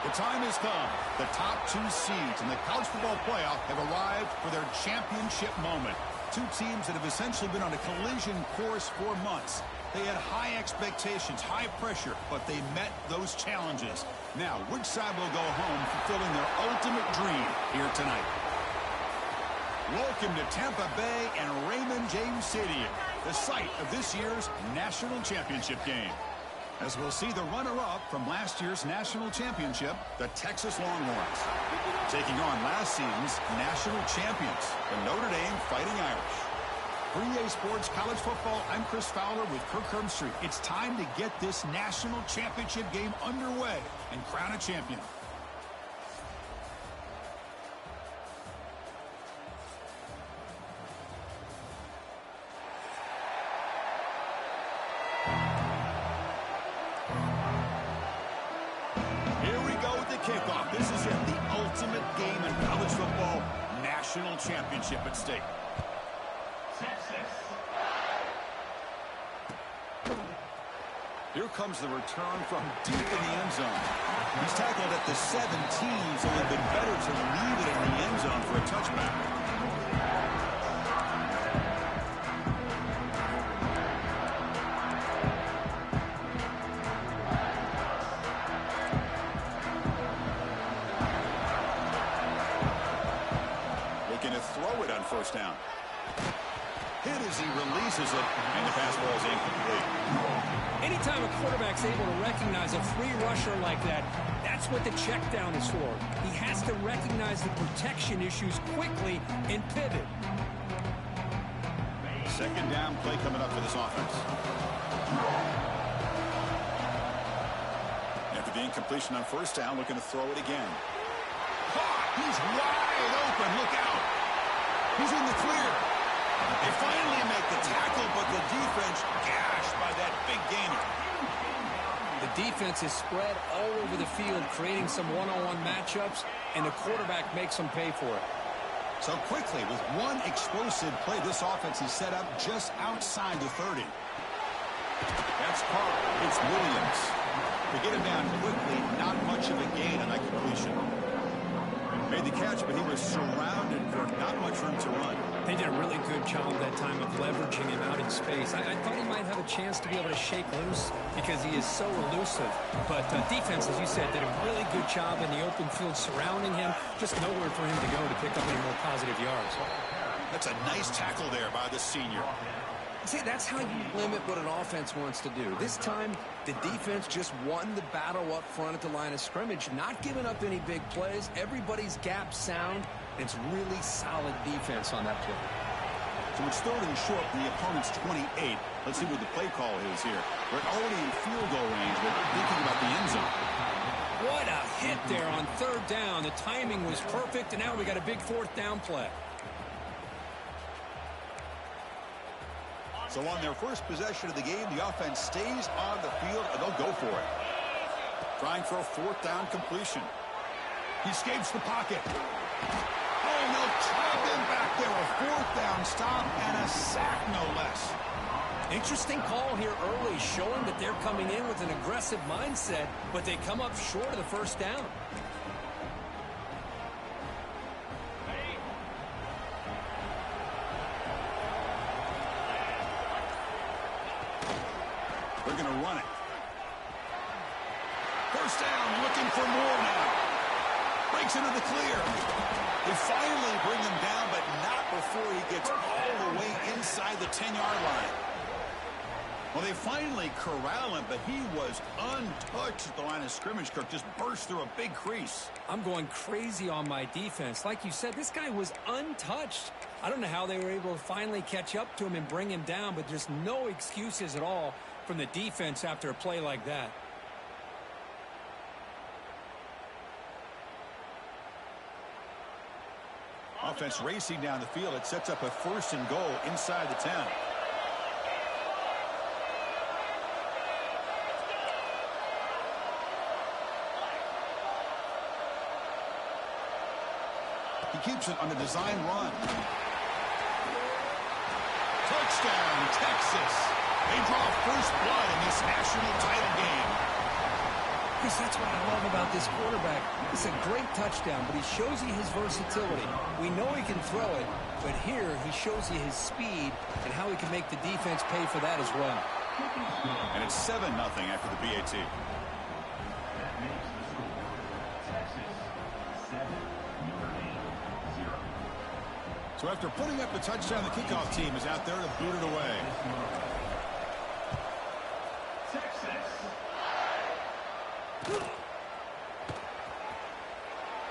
The time has come. The top two seeds in the college football playoff have arrived for their championship moment. Two teams that have essentially been on a collision course for months. They had high expectations, high pressure, but they met those challenges. Now, which side will go home fulfilling their ultimate dream here tonight? Welcome to Tampa Bay and Raymond James Stadium, the site of this year's national championship game. As we'll see the runner-up from last year's national championship, the Texas Longhorns, taking on last season's national champions, the Notre Dame Fighting Irish. For EA Sports College Football, I'm Chris Fowler with Kirk Herbstreit. It's time to get this national championship game underway and crown a champion. Kickoff. This is it, the ultimate game in college football, national championship at stake. Here comes the return from deep in the end zone. He's tackled at the 17, so it would have been better to leave it in the end zone for a touchback. Throw it on first down. Hit as he releases it, and the pass ball is incomplete. Anytime a quarterback's able to recognize a free rusher like that, that's what the check down is for. He has to recognize the protection issues quickly and pivot. Second down play coming up for this offense. After the incompletion on first down, looking to throw it again. He's wide open. Look out. He's in the clear. They finally make the tackle, but the defense gashed by that big gainer. The defense is spread all over the field, creating some one-on-one matchups, and the quarterback makes them pay for it. So quickly, with one explosive play, this offense is set up just outside the 30. That's Carr. It's Williams. To get him down quickly, not much of a gain on that completion. Made the catch, but he was surrounded for not much room to run. They did a really good job that time of leveraging him out in space. I thought he might have a chance to be able to shake loose because he is so elusive. But defense, as you said, did a really good job in the open field surrounding him. Just nowhere for him to go to pick up any more positive yards. That's a nice tackle there by the senior. See, that's how you limit what an offense wants to do. This time, the defense just won the battle up front at the line of scrimmage, not giving up any big plays. Everybody's gap sound. It's really solid defense on that play. So it's third and short from the opponent's 28. Let's see what the play call is here. We're already in field goal range, but thinking about the end zone. What a hit there on third down. The timing was perfect, and now we got a big fourth down play. So on their first possession of the game, the offense stays on the field, and they'll go for it. Trying for a fourth down completion. He escapes the pocket. Oh, no, trap him back there. A fourth down stop and a sack, no less. Interesting call here early, showing that they're coming in with an aggressive mindset, but they come up short of the first down. They're going to run it. First down, looking for more now. Breaks into the clear. They finally bring him down, but not before he gets all the way inside the 10-yard line. Well, they finally corral him, but he was untouched at the line of scrimmage. Kirk just burst through a big crease. I'm going crazy on my defense. Like you said, this guy was untouched. I don't know how they were able to finally catch up to him and bring him down, but there's no excuses at all from the defense after a play like that. Offense racing down the field. It sets up a first and goal inside the 10. He keeps it on the design run. Touchdown, Texas. They draw first blood in this national title game. Chris, that's what I love about this quarterback. It's a great touchdown, but he shows you his versatility. We know he can throw it, but here he shows you his speed and how he can make the defense pay for that as well. And it's 7-0 after the PAT. So after putting up the touchdown, the kickoff team is out there to boot it away.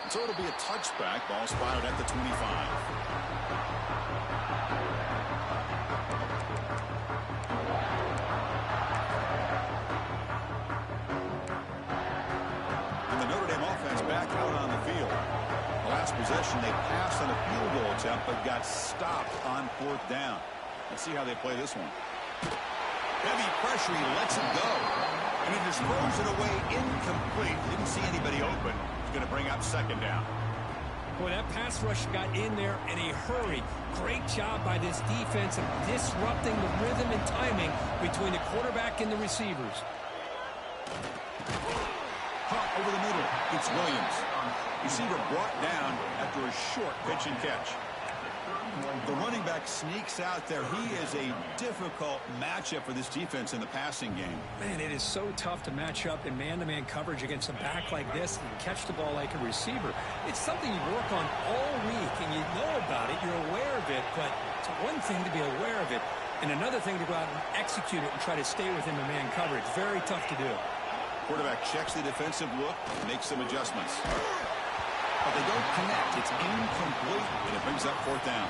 So it'll be a touchback. Ball spotted at the 25. And the Notre Dame offense back out on the field. The last possession, they passed on a field goal attempt, but got stopped on 4th down. Let's see how they play this one. Heavy pressure, he lets it go. And he just throws it away incomplete. Didn't see anybody open. He's going to bring up 2nd down. Boy, that pass rush got in there in a hurry. Great job by this defense of disrupting the rhythm and timing between the quarterback and the receivers. Hot over the middle. It's Williams. Receiver brought down after a short pitch and catch. The running back sneaks out there. He is a difficult matchup for this defense in the passing game. Man, it is so tough to match up in man-to-man coverage against a back like this and catch the ball like a receiver. It's something you work on all week, and you know about it. You're aware of it, but it's one thing to be aware of it, and another thing to go out and execute it and try to stay within the man coverage. Very tough to do. Quarterback checks the defensive look, makes some adjustments. But they don't connect. It's incomplete, and it brings up 4th down.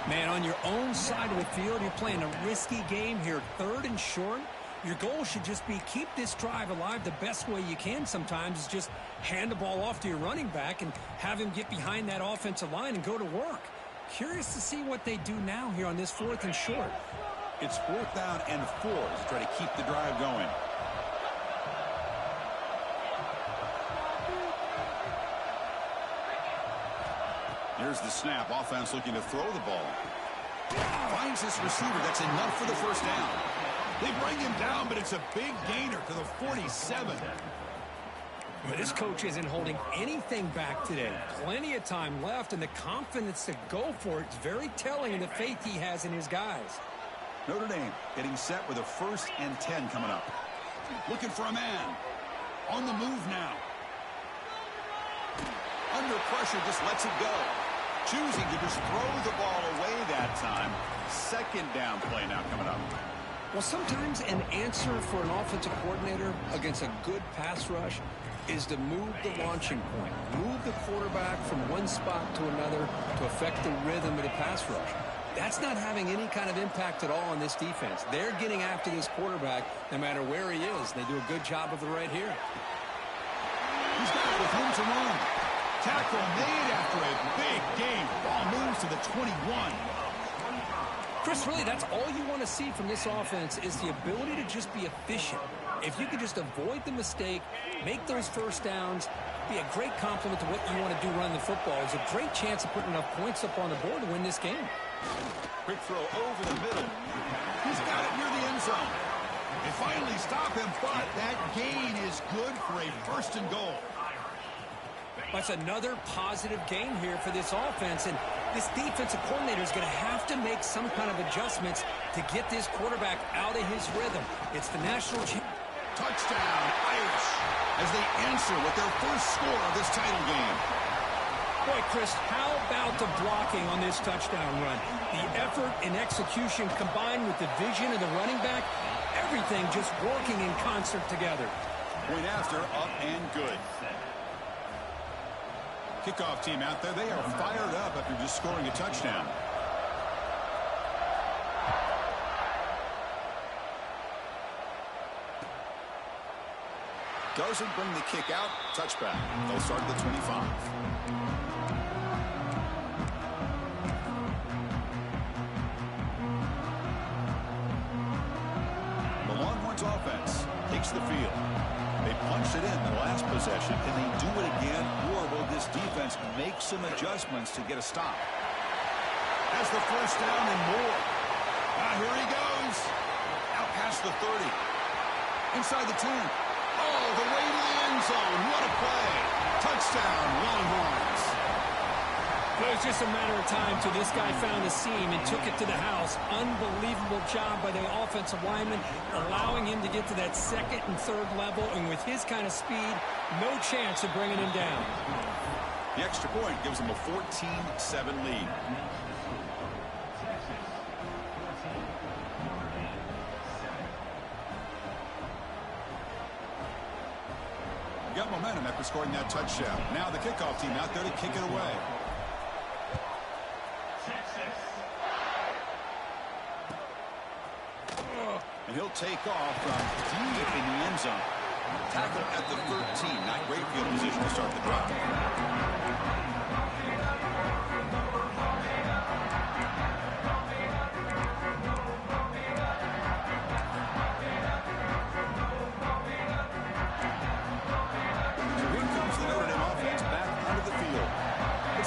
Man, on your own side of the field, you're playing a risky game here. 3rd and short. Your goal should just be keep this drive alive the best way you can sometimes is just hand the ball off to your running back and have him get behind that offensive line and go to work. Curious to see what they do now here on this 4th and short. It's 4th down and 4 to try to keep the drive going. Here's the snap. Offense looking to throw the ball. Finds this receiver. That's enough for the 1st down. They bring him down, but it's a big gainer to the 47. But this coach isn't holding anything back today. Plenty of time left, and the confidence to go for it is very telling of the faith he has in his guys. Notre Dame getting set with a 1st and 10 coming up. Looking for a man. On the move now. Under pressure, just lets it go. Choosing to just throw the ball away that time. 2nd down play now coming up. Well, sometimes an answer for an offensive coordinator against a good pass rush is to move the launching point. Move the quarterback from one spot to another to affect the rhythm of the pass rush. That's not having any kind of impact at all on this defense. They're getting after this quarterback no matter where he is. They do a good job of it right here. He's got it with room to run. Tackle made after a big gain. Ball moves to the 21. Chris, really, that's all you want to see from this offense is the ability to just be efficient. If you could just avoid the mistake, make those 1st downs, be a great compliment to what you want to do running the football. It's a great chance of putting enough points up on the board to win this game. Quick throw over the middle. He's got it near the end zone. They finally stop him, but that gain is good for a 1st and goal. That's another positive game here for this offense, and this defensive coordinator is going to have to make some kind of adjustments to get this quarterback out of his rhythm. It's the national touchdown, Irish, as they answer with their 1st score of this title game. Boy, Chris, how about the blocking on this touchdown run? The effort and execution combined with the vision of the running back, everything just working in concert together. Point after, up and good. Kickoff team out there, they are fired up after just scoring a touchdown. Doesn't bring the kick out. Touchback. They'll start at the 25. The Longhorns offense takes the field. They punched it in the last possession. Can they do it again, or will this defense make some adjustments to get a stop? Has the 1st down and more. Here he goes. Out past the 30. Inside the 10. Oh, the way to the zone. What a play. Touchdown, Longhorns. It was just a matter of time till this guy found a seam and took it to the house. Unbelievable job by the offensive lineman, allowing him to get to that second and third level. And with his kind of speed, no chance of bringing him down. The extra point gives them a 14-7 lead. Got momentum after scoring that touchdown. Now the kickoff team out there to kick it away. And he'll take off from deep in the end zone. Tackle at the 13. Not great field position to start the drive.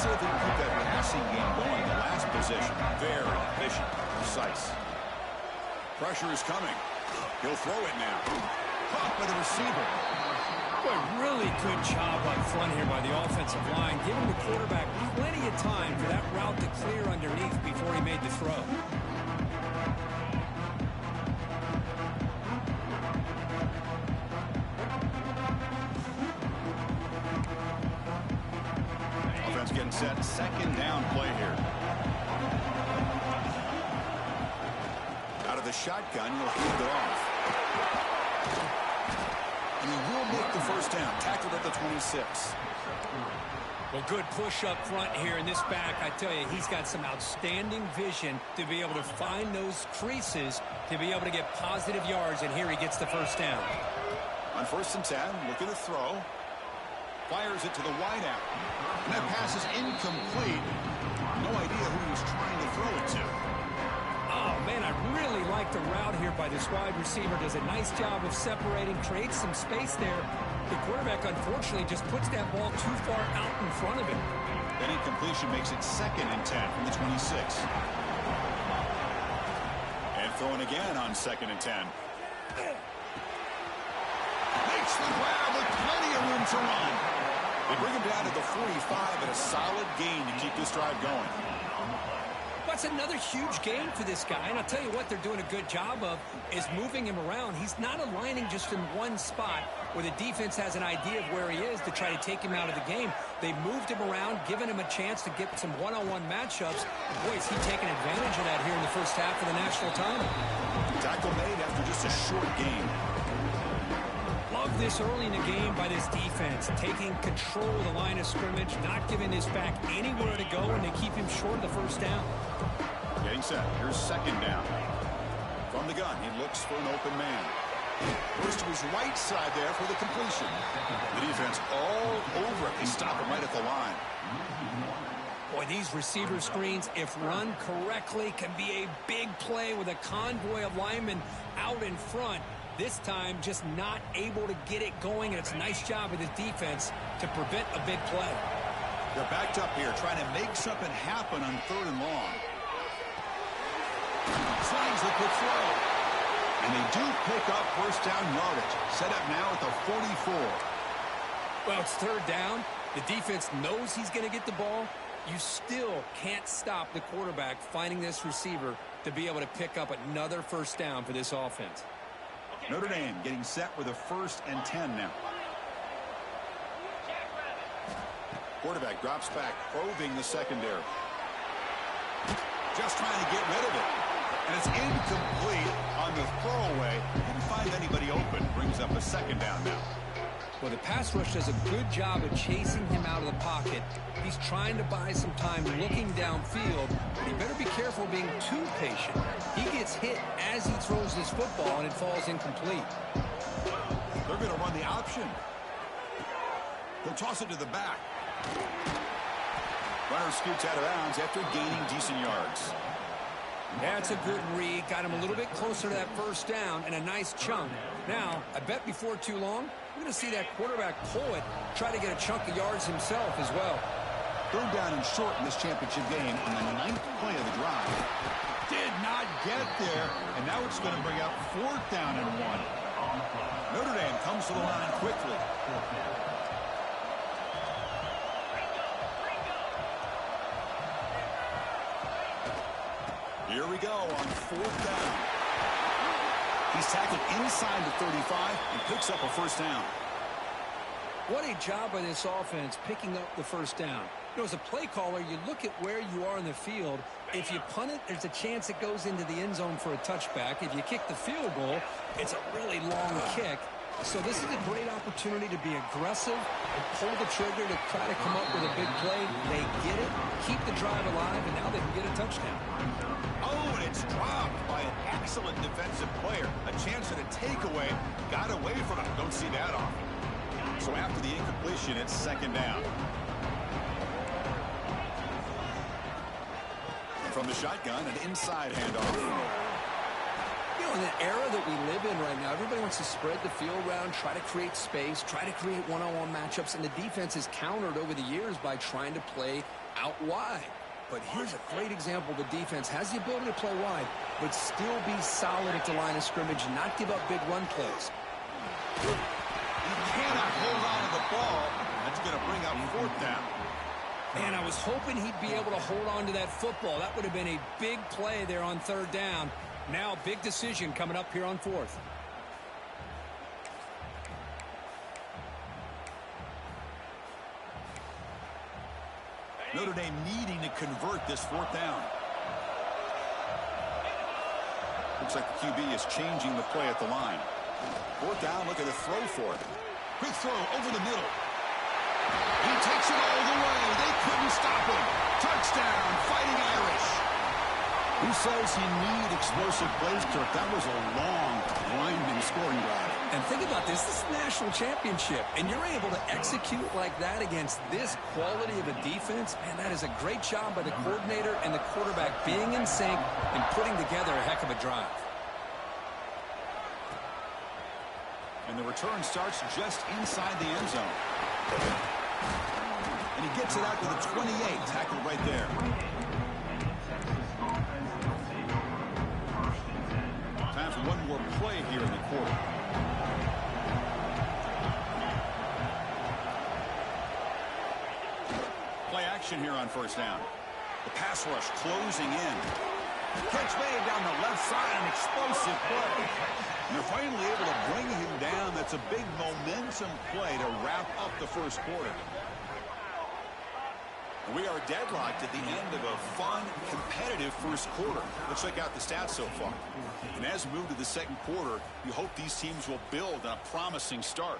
See if they can keep that passing game going. The last possession, very efficient, precise. Pressure is coming. He'll throw it now. Caught by the receiver. Boy, really good job up front here by the offensive line, giving the quarterback plenty of time for that route to clear underneath before he made the throw. Getting set, second down play here. Out of the shotgun, he'll hand it off. And he will make the first down, tackled at the 26. Well, good push up front here in this back. I tell you, he's got some outstanding vision to be able to find those creases to be able to get positive yards, and here he gets the first down. On 1st and 10, looking to throw. Fires it to the wideout. And that pass is incomplete. No idea who he was trying to throw it to. Oh, man, I really like the route here by this wide receiver. Does a nice job of separating, creates some space there. The quarterback, unfortunately, just puts that ball too far out in front of him. That incompletion makes it 2nd and 10 from the 26. And throwing again on 2nd and 10. Makes the grab with plenty of room to run. They bring him down to the 45 and a solid gain to keep this drive going. That's another huge gain for this guy. And I'll tell you what they're doing a good job of is moving him around. He's not aligning just in one spot where the defense has an idea of where he is to try to take him out of the game. They moved him around, giving him a chance to get some one-on-one matchups. Boy, is he taking advantage of that here in the first half of the national title. Tackle made after just a short gain. Love this early in the game by this defense, taking control of the line of scrimmage, not giving this back anywhere to go, and they keep him short of the first down. Getting set. Here's 2nd down. From the gun, he looks for an open man. Goes to his right side there for the completion. The defense all over it. They stop him right at the line. Boy, these receiver screens, if run correctly, can be a big play with a convoy of linemen out in front. This time, just not able to get it going, and it's a nice job of the defense to prevent a big play. They're backed up here, trying to make something happen on 3rd and long. Slides the quick throw. And they do pick up first down yardage. Set up now at the 44. Well, it's 3rd down. The defense knows he's going to get the ball. You still can't stop the quarterback finding this receiver to be able to pick up another first down for this offense. Notre Dame getting set with a 1st and 10 now. Quarterback drops back, probing the secondary. Just trying to get rid of it. And it's incomplete on the throwaway. Didn't find anybody open. Brings up a 2nd down now. Well, the pass rush does a good job of chasing him out of the pocket. He's trying to buy some time looking downfield, but he better be careful being too patient. He gets hit as he throws this football, and it falls incomplete. They're going to run the option. They'll toss it to the back. Runner scoots out of bounds after gaining decent yards. That's a good read. Got him a little bit closer to that first down and a nice chunk. Now, I bet before too long, we're going to see that quarterback pull it, try to get a chunk of yards himself as well. 3rd down and short in this championship game on the 9th play of the drive. Did not get there, and now it's going to bring up 4th down and 1. Notre Dame comes to the line quickly. Here we go on 4th down. He's tackled inside the 35 and picks up a first down. What a job by this offense picking up the first down. You know, as a play caller, you look at where you are in the field. If you punt it, there's a chance it goes into the end zone for a touchback. If you kick the field goal, it's a really long kick. So this is a great opportunity to be aggressive and pull the trigger to try to come up with a big play. They get it, keep the drive alive, and now they can get a touchdown. Oh, and it's dropped by an excellent defensive player. A chance at a takeaway. Got away from him. Don't see that often. So after the incompletion, it's 2nd down. From the shotgun, an inside handoff. You know, in the era that we live in right now, everybody wants to spread the field around, try to create space, try to create one-on-one matchups, and the defense has countered over the years by trying to play out wide. But here's a great example. The defense has the ability to play wide, but still be solid at the line of scrimmage, not give up big run plays. He cannot hold on to the ball. That's going to bring up 4th down. Man, I was hoping he'd be able to hold on to that football. That would have been a big play there on 3rd down. Now, big decision coming up here on 4th. Notre Dame needing to convert this 4th down. Looks like the QB is changing the play at the line. 4th down, look at the throw for it. Quick throw over the middle. He takes it all the way. They couldn't stop him. Touchdown, Fighting Irish. Who says you need explosive plays, Kirk? That was a long, winding scoring drive. And think about this. This is a national championship, and you're able to execute like that against this quality of a defense. Man, that is a great job by the coordinator and the quarterback being in sync and putting together a heck of a drive. And the return starts just inside the end zone. And he gets it out to the 28, tackled right there. Time for one more play here in the quarter. Play action here on 1st down. The pass rush closing in. Catch made down the left side, an explosive play. And they're finally able to bring him down. That's a big momentum play to wrap up the first quarter. And we are deadlocked at the end of a fun, competitive first quarter. Let's check out the stats so far. And as we move to the 2nd quarter, you hope these teams will build on a promising start.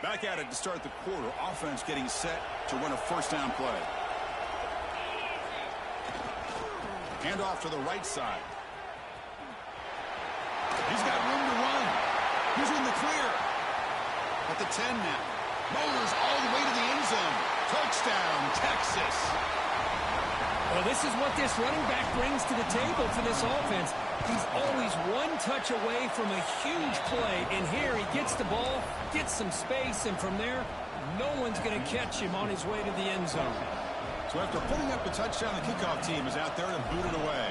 Back at it to start the quarter. Offense getting set to run a 1st down play. Hand off to the right side. He's got room to run. He's in the clear. At the 10 now. Motors all the way to the end zone. Touchdown, Texas. Well, this is what this running back brings to the table for this offense. He's always one touch away from a huge play. And here he gets the ball, gets some space, and from there, no one's going to catch him on his way to the end zone. So after putting up the touchdown, the kickoff team is out there to boot it away.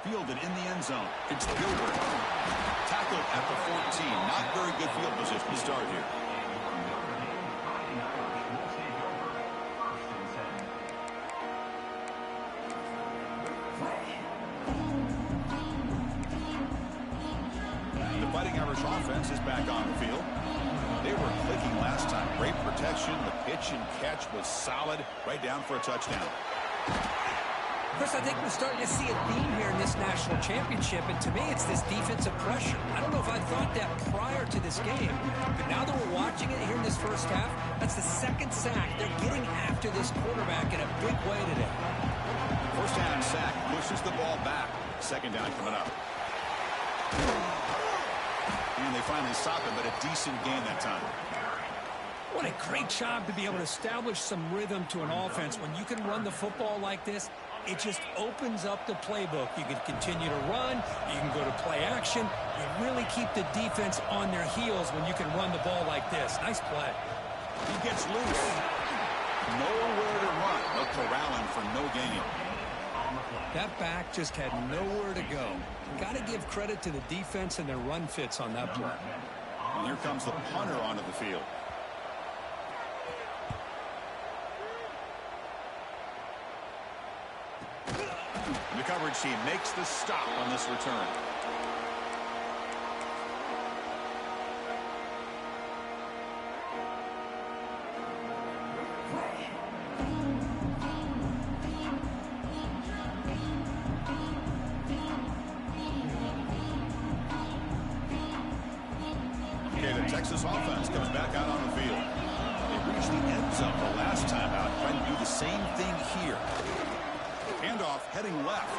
Fielded in the end zone. It's Gilbert. Tackled at the 14. Not very good field position to start here. The Fighting Irish offense is back on the field. They were clicking last time. Great protection. The pitch and catch was solid. Right down for a touchdown. Chris, I think we're starting to see a theme here in this national championship, and to me, it's this defensive pressure. I don't know if I thought that prior to this game, but now that we're watching it here in this first half, that's the 2nd sack. They're getting after this quarterback in a big way today. First down sack pushes the ball back. 2nd down coming up. And they finally stop him, but a decent gain that time. What a great job to be able to establish some rhythm to an offense. When you can run the football like this, It just opens up the playbook. You can continue to run. You can go to play action. You really keep the defense on their heels when you can run the ball like this. Nice play. He gets loose. Nowhere to run. They'll corral him for no gain. That back just had nowhere to go. Got to give credit to the defense and their run fits on that play. And here comes the punter onto the field. The coverage team makes the stop on this return. Okay, the Texas offense comes back out on the field. They reached the end zone the last time out, trying to do the same thing here. Handoff heading left.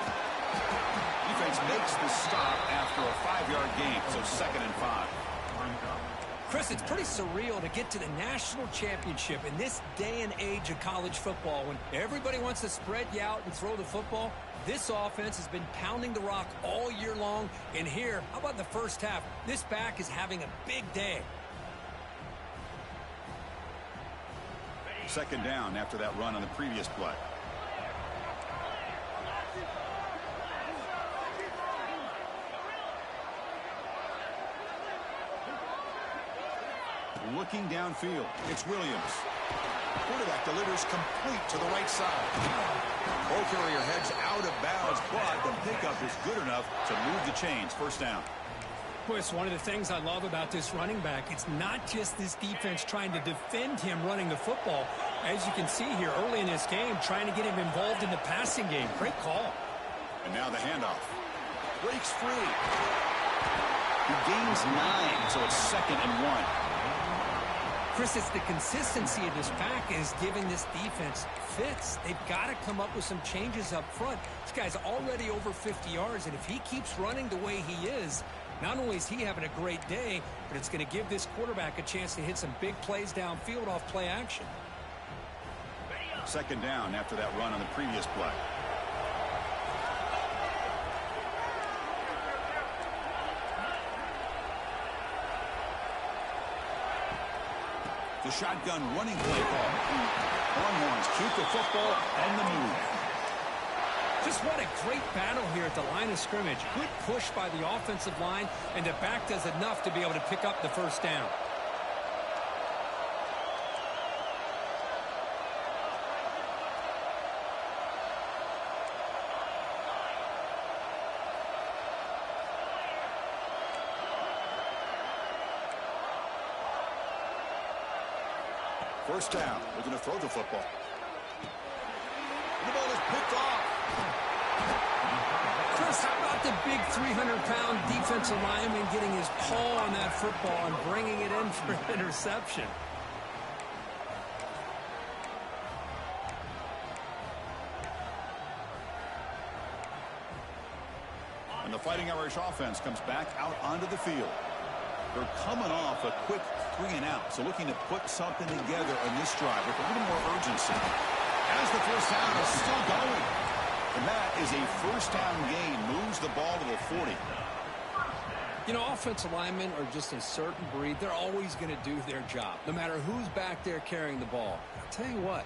Defense makes the stop after a 5-yard gain, so 2nd and 5. Chris, it's pretty surreal to get to the national championship in this day and age of college football when everybody wants to spread you out and throw the football. This offense has been pounding the rock all year long. And here, how about the first half? This back is having a big day. 2nd down after that run on the previous play. Looking downfield, it's Williams. Quarterback delivers complete to the right side. Ball carrier heads out of bounds, but the pickup is good enough to move the chains. 1st down. Chris, one of the things I love about this running back, it's not just this defense trying to defend him running the football. As you can see here early in this game, trying to get him involved in the passing game. Great call. And now the handoff. Breaks free. He gains 9, so it's 2nd and 1. Chris, it's the consistency of this back is giving this defense fits. They've got to come up with some changes up front. This guy's already over 50 yards, and if he keeps running the way he is, not only is he having a great day, but it's going to give this quarterback a chance to hit some big plays downfield off play action. 2nd down after that run on the previous play. The shotgun running play call. Longhorns keep the football on the move. Just what a great battle here at the line of scrimmage. Good push by the offensive line, and the back does enough to be able to pick up the 1st down. First down. They're going to throw the football. The ball is picked off. Chris, how about the big 300-pound defensive lineman getting his paw on that football and bringing it in for an interception? And the Fighting Irish offense comes back out onto the field. They're coming off a quick 3-and-out, so looking to put something together on this drive with a little more urgency. As the 1st down is still going. And that is a 1st down gain. Moves the ball to the 40. You know, offensive linemen are just a certain breed. They're always going to do their job, no matter who's back there carrying the ball. I'll tell you what,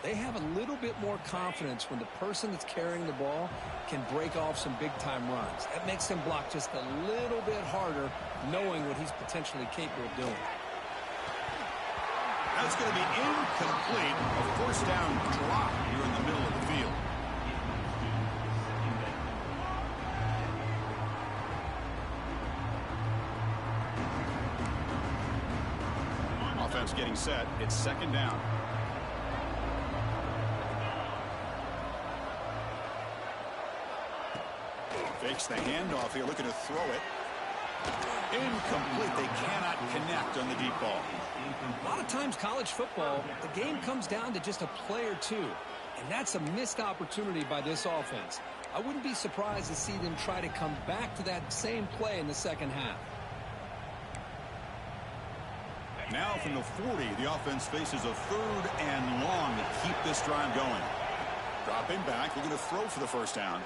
they have a little bit more confidence when the person that's carrying the ball can break off some big-time runs. That makes them block just a little bit harder, knowing what he's potentially capable of doing. That's going to be incomplete. A 1st down drop here in the middle of the field. Offense getting set. It's 2nd down. Fakes the handoff here, looking to throw it. Incomplete. They cannot connect on the deep ball. A lot of times college football, the game comes down to just a play or two. And that's a missed opportunity by this offense. I wouldn't be surprised to see them try to come back to that same play in the 2nd half. Now from the 40, the offense faces a 3rd and long to keep this drive going. Dropping back, looking to throw for the first down.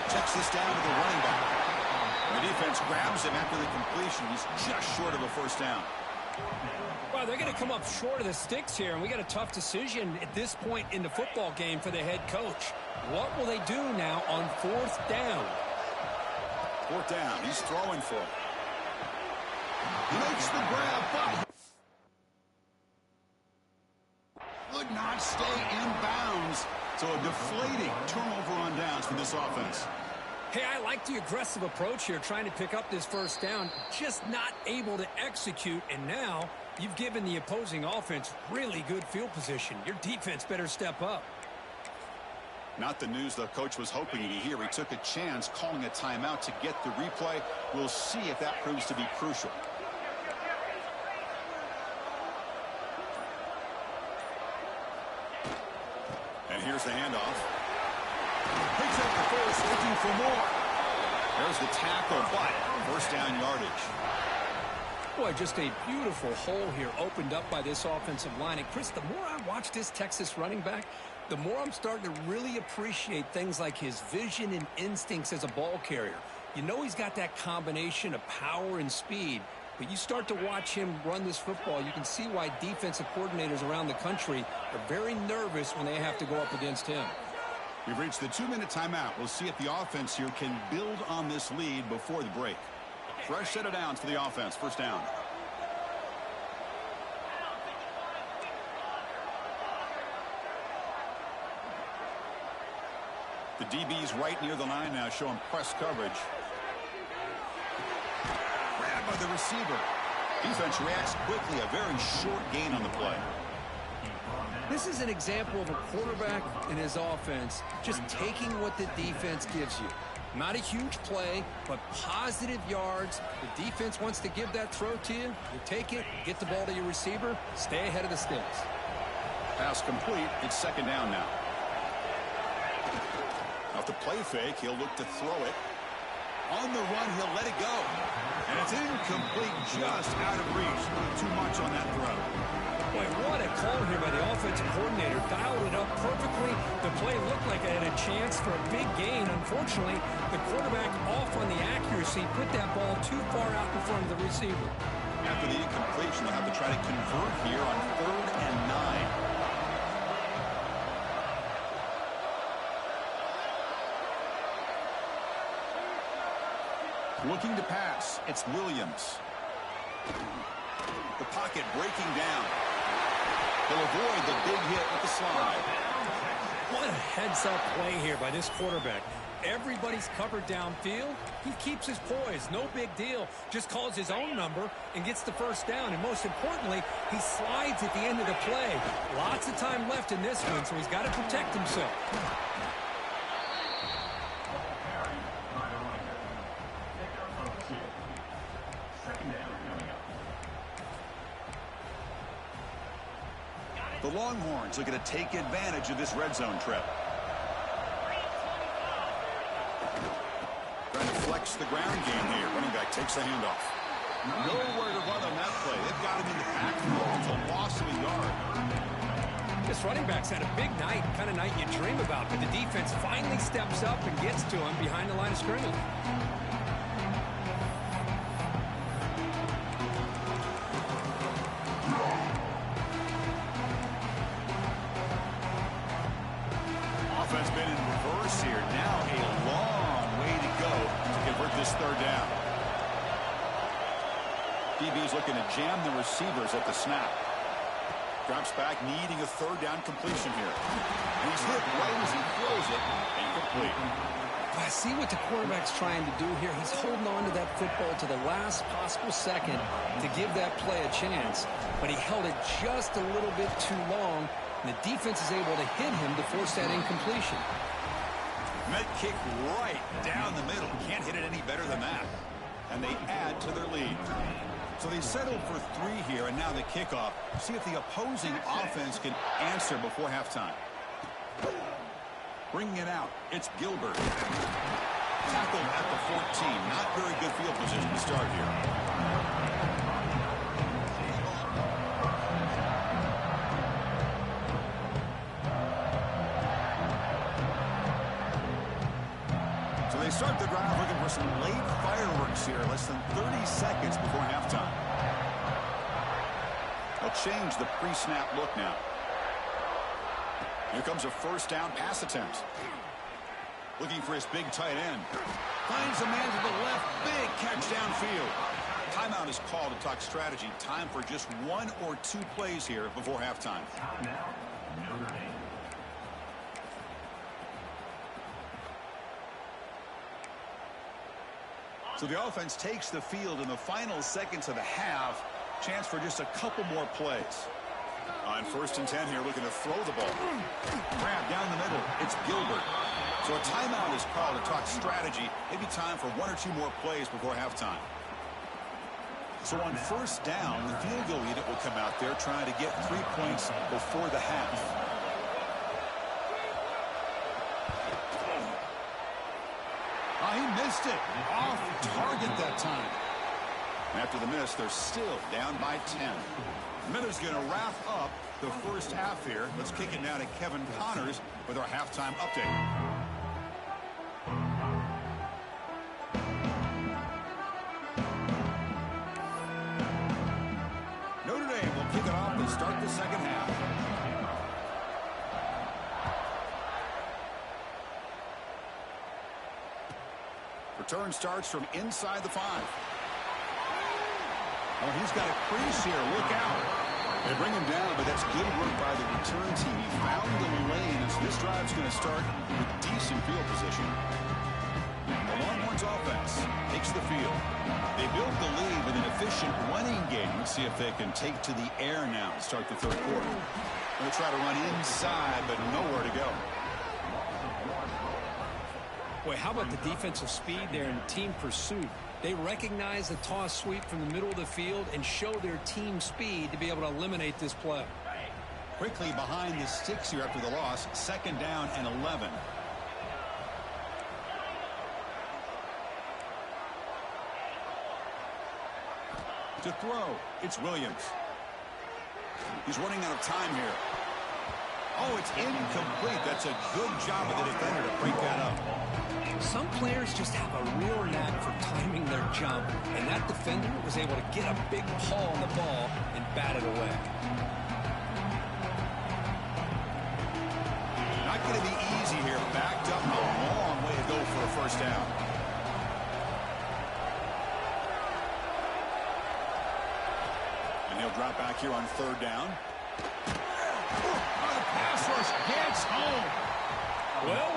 Checks this down to the running back. The defense grabs him after the completion. He's just short of a first down. Well, they're going to come up short of the sticks here, and we got a tough decision at this point in the football game for the head coach. What will they do now on fourth down? Fourth down, he's throwing for it. He makes the grab, but would not stay in bounds. So a deflating turnover on downs for this offense. Hey, I like the aggressive approach here, trying to pick up this first down, just not able to execute, and now you've given the opposing offense really good field position. Your defense better step up. Not the news the coach was hoping to hear. He took a chance calling a timeout to get the replay. We'll see if that proves to be crucial. And here's the handoff. Picks up the first, looking for more. There's the tackle, but first down yardage. Boy, just a beautiful hole here opened up by this offensive line. And, Chris, the more I watch this Texas running back, the more I'm starting to really appreciate things like his vision and instincts as a ball carrier. You know he's got that combination of power and speed, but you start to watch him run this football, you can see why defensive coordinators around the country are very nervous when they have to go up against him. We've reached the 2-minute timeout. We'll see if the offense here can build on this lead before the break. Fresh set of downs for the offense. First down. The DB's right near the line now, showing press coverage. Grabbed by the receiver. Defense reacts quickly. A very short gain on the play. This is an example of a quarterback and his offense just taking what the defense gives you. Not a huge play, but positive yards. The defense wants to give that throw to you. You take it, get the ball to your receiver, stay ahead of the sticks. Pass complete. It's second down now. Off the play fake, he'll look to throw it. On the run, he'll let it go. And it's incomplete, just out of reach. Too much on that throw. Boy, what a call here by the offensive coordinator. Dialed it up perfectly. The play looked like it had a chance for a big gain. Unfortunately, the quarterback off on the accuracy, put that ball too far out in front of the receiver. After the incompletion, they'll have to try to convert here on 3rd and 9. Looking to pass, it's Williams. The pocket breaking down. He'll avoid the big hit with the slide. What a heads-up play here by this quarterback. Everybody's covered downfield. He keeps his poise. No big deal. Just calls his own number and gets the first down. And most importantly, he slides at the end of the play. Lots of time left in this one, so he's got to protect himself. The Longhorns looking to take advantage of this red zone trip. Trying to flex the ground game here. Running back takes the handoff. Nowhere to run on that play. They've got him in the backfield. It's a loss of a yard. This running back's had a big night, kind of night you dream about, but the defense finally steps up and gets to him behind the line of scrimmage. Offense been in reverse here. Now a long way to go to convert this third down. DB's looking to jam the receivers at the snap. Drops back, needing a third down completion here. And he's hit right as he throws it. Incomplete. I see what the quarterback's trying to do here. He's holding on to that football to the last possible second to give that play a chance. But he held it just a little bit too long. And the defense is able to hit him to force that incompletion. Met kick right down the middle. Can't hit it any better than that. And they add to their lead. So they settled for 3 here, and now the kickoff. See if the opposing offense can answer before halftime. Bringing it out, it's Gilbert. Tackled at the 14. Not very good field position to start here. start the drive looking for some late fireworks here, less than 30 seconds before halftime. They'll change the pre-snap look now. Here comes a first down pass attempt. Looking for his big tight end. Finds a man to the left. Big catch downfield. Timeout is called to talk strategy. Time for just 1 or 2 plays here before halftime. So the offense takes the field in the final seconds of the half. Chance for just a couple more plays. On 1st and 10 here, looking to throw the ball. Grab down the middle. It's Gilbert. So a timeout is called to talk strategy. Maybe time for 1 or 2 more plays before halftime. So on 1st down, the field goal unit will come out there trying to get 3 points before the half. He missed it. Off target that time. After the miss, they're still down by 10. Miller's going to wrap up the first half here. Let's kick it now to Kevin Connors with our halftime update. Notre Dame will kick it off to start the second half. Return starts from inside the 5. Oh, he's got a crease here. Look out. They bring him down, but that's good work by the return team. He found the lane, and so this drive's going to start with decent field position. The Longhorns offense takes the field. They build the lead with an efficient running game. Let's see if they can take to the air now to start the 3rd quarter. They'll try to run inside, but nowhere to go. Boy, how about the defensive speed there and team pursuit? They recognize the toss sweep from the middle of the field and show their team speed to be able to eliminate this play. Quickly behind the sticks here after the loss. 2nd down and 11. To throw, it's Williams. He's running out of time here. Oh, it's incomplete. That's a good job of the defender to break that up. Some players just have a real knack for timing their jump, and that defender was able to get a big paw on the ball and bat it away. Not going to be easy here. Backed up, a long way to go for a first down. And he'll drop back here on 3rd down. The pass rush gets home. Well.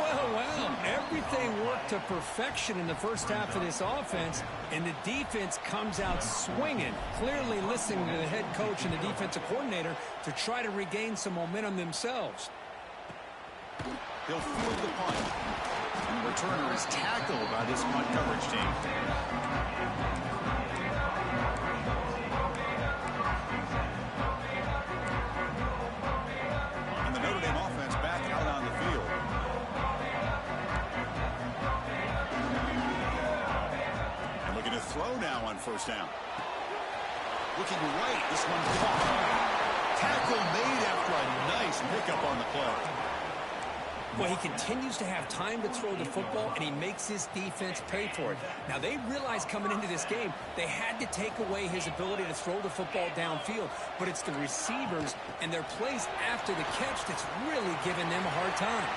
Everything worked to perfection in the first half of this offense, and the defense comes out swinging, clearly listening to the head coach and the defensive coordinator to try to regain some momentum themselves. He'll field the punt. And the returner is tackled by this punt coverage team. And the Notre Dame offense back out on the field. To throw now on 1st down. Looking right, this one caught. Tackle made after a nice pickup on the play. Well, he continues to have time to throw the football, and he makes his defense pay for it. Now, they realized coming into this game they had to take away his ability to throw the football downfield, but it's the receivers and their plays after the catch that's really giving them a hard time.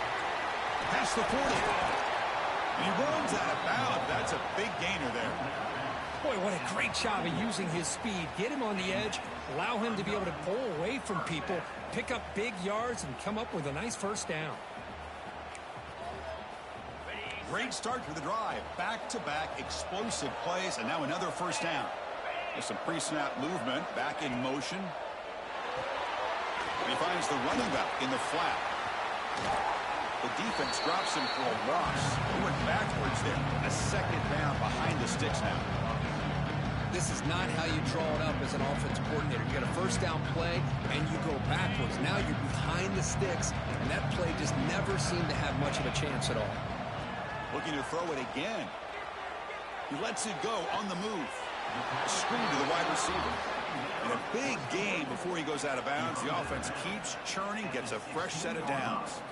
Past the 40. And he runs out of bounds. That's a big gainer there. Boy, what a great job of using his speed. Get him on the edge, allow him to be able to pull away from people, pick up big yards, and come up with a nice first down. Great start to the drive. Back-to-back explosive plays, and now another first down. There's some pre-snap movement, back in motion. And he finds the running back in the flat. The defense drops him for a loss. He went backwards there. A 2nd down behind the sticks now. This is not how you draw it up as an offense coordinator. You got a first down play, and you go backwards. Now you're behind the sticks, and that play just never seemed to have much of a chance at all. Looking to throw it again. He lets it go on the move. Screen to the wide receiver. And a big gain before he goes out of bounds. The offense keeps churning, gets a fresh set of downs.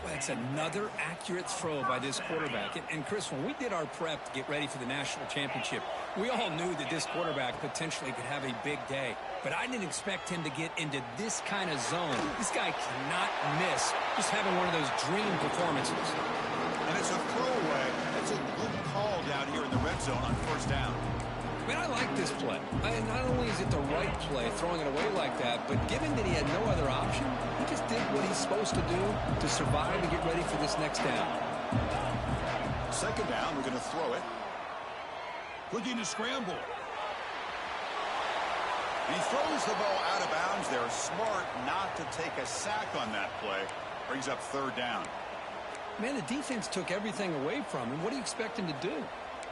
Well, it's another accurate throw by this quarterback. And Chris, when we did our prep to get ready for the national championship, we all knew that this quarterback potentially could have a big day. But I didn't expect him to get into this kind of zone. This guy cannot miss just having one of those dream performances. And it's a throwaway. That's a good call down here in the red zone on first down. I mean, I like this play. Not only is it the right play, throwing it away like that, but given that he had no other option, he just did what he's supposed to do to survive and get ready for this next down. Second down, we're going to throw it. Looking to scramble. And he throws the ball out of bounds there. Smart not to take a sack on that play. Brings up third down. Man, the defense took everything away from him. What do you expect him to do?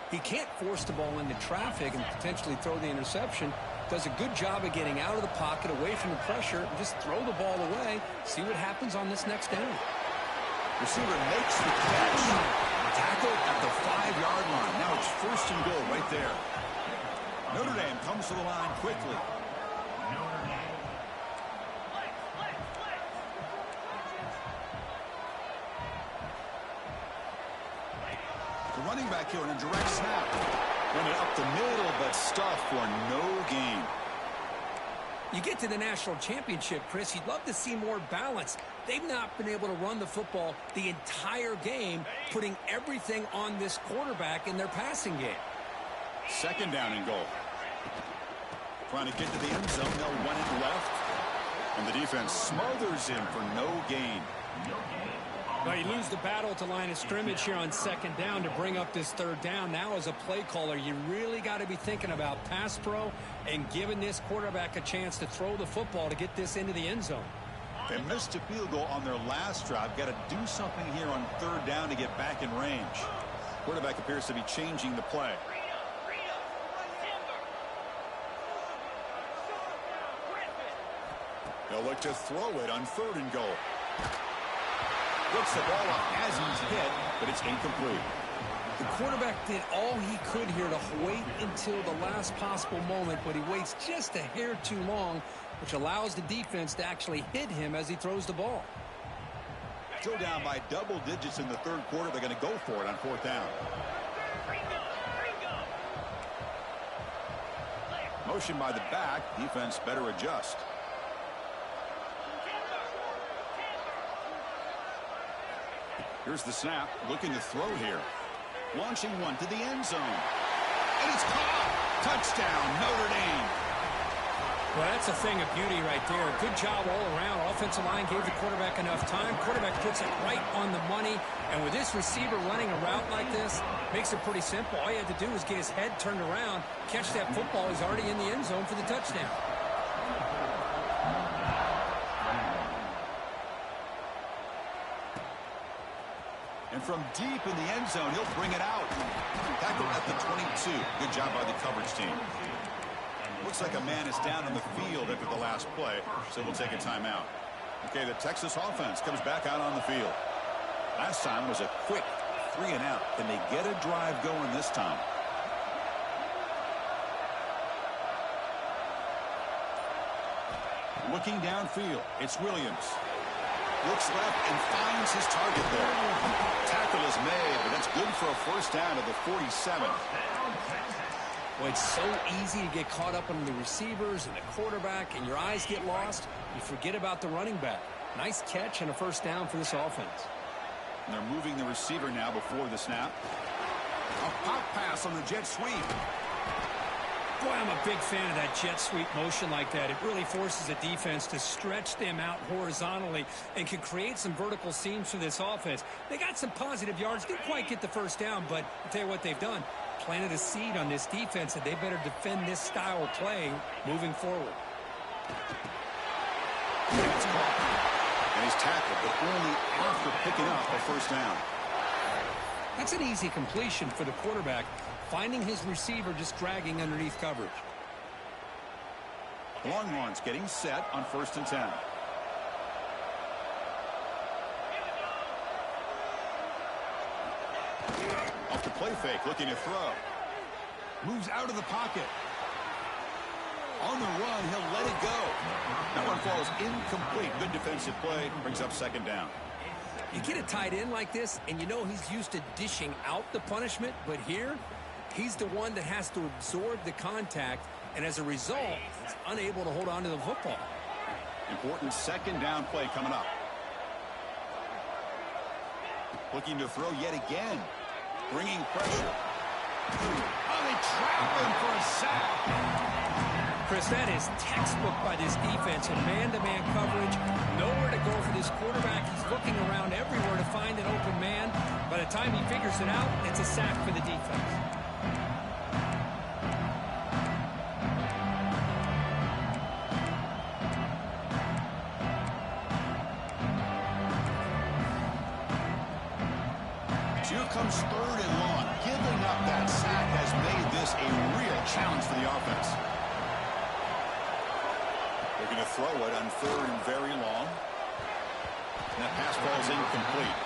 He can't force the ball into traffic and potentially throw the interception. Does a good job of getting out of the pocket, away from the pressure, and just throw the ball away. See what happens on this next down. Receiver makes the catch. Tackle at the 5-yard line. Now it's first and goal right there. Notre Dame comes to the line quickly. The running back here in a direct snap. Running up the middle, but stuffed for no gain. You get to the national championship, Chris, you'd love to see more balance. They've not been able to run the football the entire game, putting everything on this quarterback in their passing game. Second down and goal. Trying to get to the end zone. They'll run it left. And the defense smothers him for no gain. Well, you lose the battle at the line of scrimmage here on second down to bring up this third down. Now, as a play caller, you really got to be thinking about pass pro and giving this quarterback a chance to throw the football to get this into the end zone. They missed a field goal on their last drive. Got to do something here on third down to get back in range. Quarterback appears to be changing the play. They'll look to throw it on third and goal. Gets the ball up as he's hit, but it's incomplete. The quarterback did all he could here to wait until the last possible moment, but he waits just a hair too long, which allows the defense to actually hit him as he throws the ball. Still down by double digits in the third quarter. They're going to go for it on fourth down. Motion by the back. Defense better adjust. Here's the snap. Looking to throw here. Launching one to the end zone. And it's caught. Touchdown, Notre Dame. Well, that's a thing of beauty right there. Good job all around. Offensive line gave the quarterback enough time. Quarterback puts it right on the money. And with this receiver running a route like this, makes it pretty simple. All you had to do was get his head turned around, catch that football. He's already in the end zone for the touchdown. And from deep in the end zone, he'll bring it out. Tackle at the 22. Good job by the coverage team. Looks like a man is down on the field after the last play, so we'll take a timeout. Okay, the Texas offense comes back out on the field. Last time was a quick 3-and-out. Can they get a drive going this time? Looking downfield, it's Williams. Looks left and finds his target there. Tackle is made, but that's good for a first down at the 47. Well, it's so easy to get caught up on the receivers and the quarterback, and your eyes get lost. You forget about the running back. Nice catch and a first down for this offense. And they're moving the receiver now before the snap. A pop pass on the jet sweep. Boy, I'm a big fan of that jet sweep motion like that. It really forces the defense to stretch them out horizontally and can create some vertical seams for this offense. They got some positive yards. Didn't quite get the first down, but I'll tell you what they've done. Planted a seed on this defense, and they better defend this style of play moving forward. And it's caught. And he's tackled, but only after picking up a first down. That's an easy completion for the quarterback, finding his receiver just dragging underneath coverage. Longhorns getting set on 1st and 10. Off the play fake, looking to throw. Moves out of the pocket. On the run, he'll let it go. That one falls incomplete. Good defensive play. Brings up second down. You get a tight end like this, and you know he's used to dishing out the punishment, but here, he's the one that has to absorb the contact, and as a result, he's unable to hold on to the football. Important second down play coming up. Looking to throw yet again. Bringing pressure. Oh, they trap him for a sack. Chris, that is textbook by this defense in man-to-man coverage. Nowhere to go for this quarterback. He's looking around everywhere to find an open man. By the time he figures it out, it's a sack for the defense. Here comes third and long. Giving up that sack has made this a real challenge for the offense. They're going to throw it on third and very long. And that pass ball is incomplete.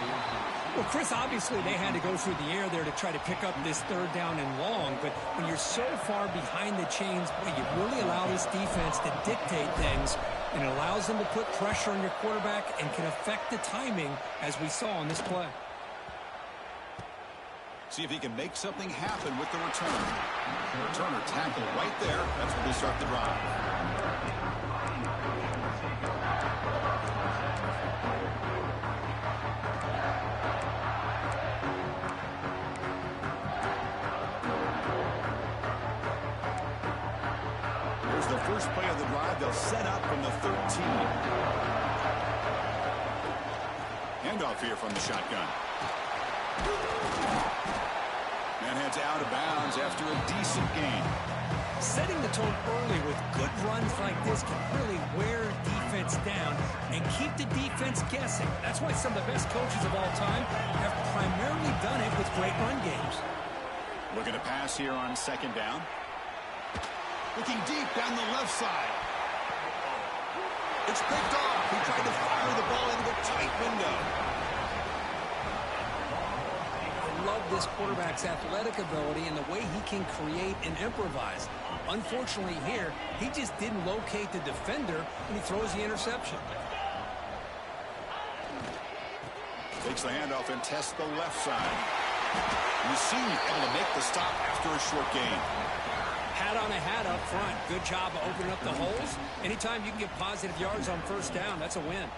Well, Chris, obviously they had to go through the air there to try to pick up this third down and long, but when you're so far behind the chains, boy, you really allow this defense to dictate things, and it allows them to put pressure on your quarterback and can affect the timing, as we saw on this play. See if he can make something happen with the return. Returner tackled right there. That's where they start the drive. Here's the first play of the drive. They'll set up from the 13. Handoff here from the shotgun. And heads out of bounds after a decent gain. Setting the tone early with good runs like this can really wear defense down and keep the defense guessing. That's why some of the best coaches of all time have primarily done it with great run games. Looking to pass here on second down. Looking deep down the left side. It's picked off. He tried to fire the ball into a tight window. Love this quarterback's athletic ability and the way he can create and improvise. Unfortunately here, he just didn't locate the defender and he throws the interception. Takes the handoff and tests the left side. Mussini able to make the stop after a short gain. Hat on a hat up front. Good job of opening up the holes. Anytime you can get positive yards on first down, that's a win.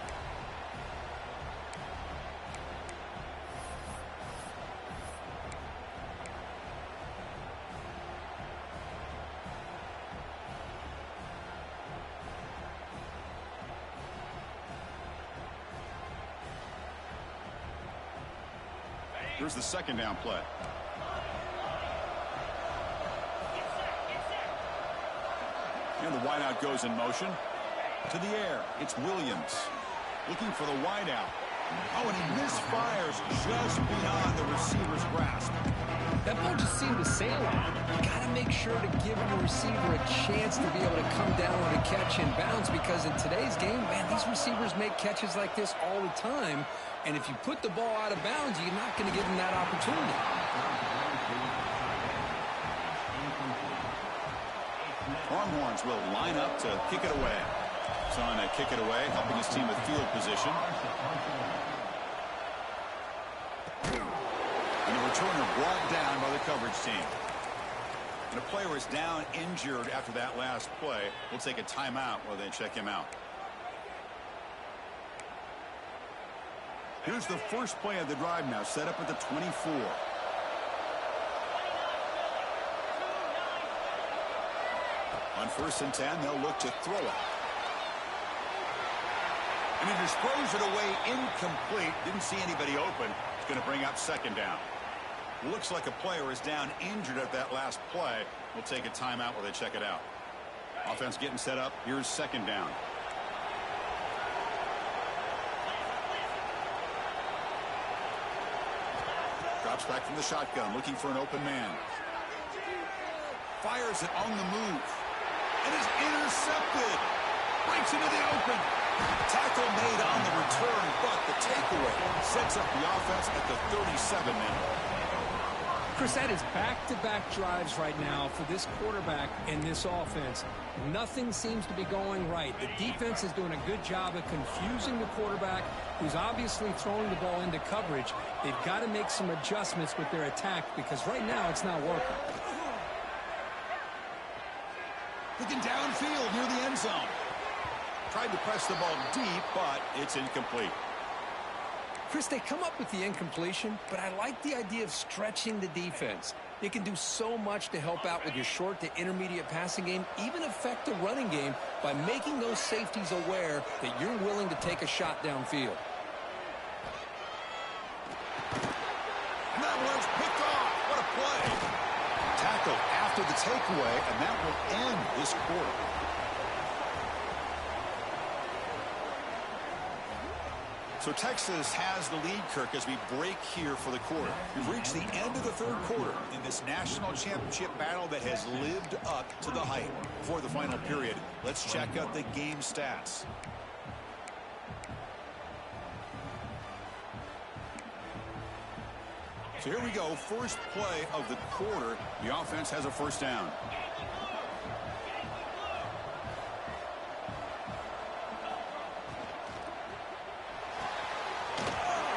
Here's the second down play. And the wideout goes in motion. To the air, it's Williams. Looking for the wideout. Oh, and he misfires just beyond the receiver's grasp. That ball just seemed to sail on. You got to make sure to give the receiver a chance to be able to come down on a catch and bounce, because in today's game, man, these receivers make catches like this all the time. And if you put the ball out of bounds, you're not going to give them that opportunity. Longhorns will line up to kick it away. He's on a kick it away, helping his team with field position. And the returner brought down by the coverage team. And a player is down injured after that last play. We'll take a timeout while they check him out. Here's the first play of the drive now, set up at the 24. On 1st and 10, they'll look to throw it. And he just throws it away incomplete. Didn't see anybody open. It's going to bring up second down. Looks like a player is down injured at that last play. We'll take a timeout while they check it out. Offense getting set up. Here's second down. Drops back from the shotgun, looking for an open man. Fires it on the move. And is intercepted. Breaks into the open. Tackle made on the return, but the takeaway sets up the offense at the 37 minute. Chris, that is back-to-back drives right now for this quarterback and this offense. Nothing seems to be going right. The defense is doing a good job of confusing the quarterback, who's obviously throwing the ball into coverage. They've got to make some adjustments with their attack because right now it's not working. Looking downfield near the end zone. Tried to press the ball deep, but it's incomplete. Chris, they come up with the incompletion, but I like the idea of stretching the defense. It can do so much to help out with your short to intermediate passing game, even affect the running game by making those safeties aware that you're willing to take a shot downfield. And that one's picked off. What a play. Tackle after the takeaway, and that will end this quarter. So Texas has the lead, Kirk, as we break here for the quarter. We've reached the end of the third quarter in this national championship battle that has lived up to the hype. For the final period, let's check out the game stats. So here we go, first play of the quarter. The offense has a first down.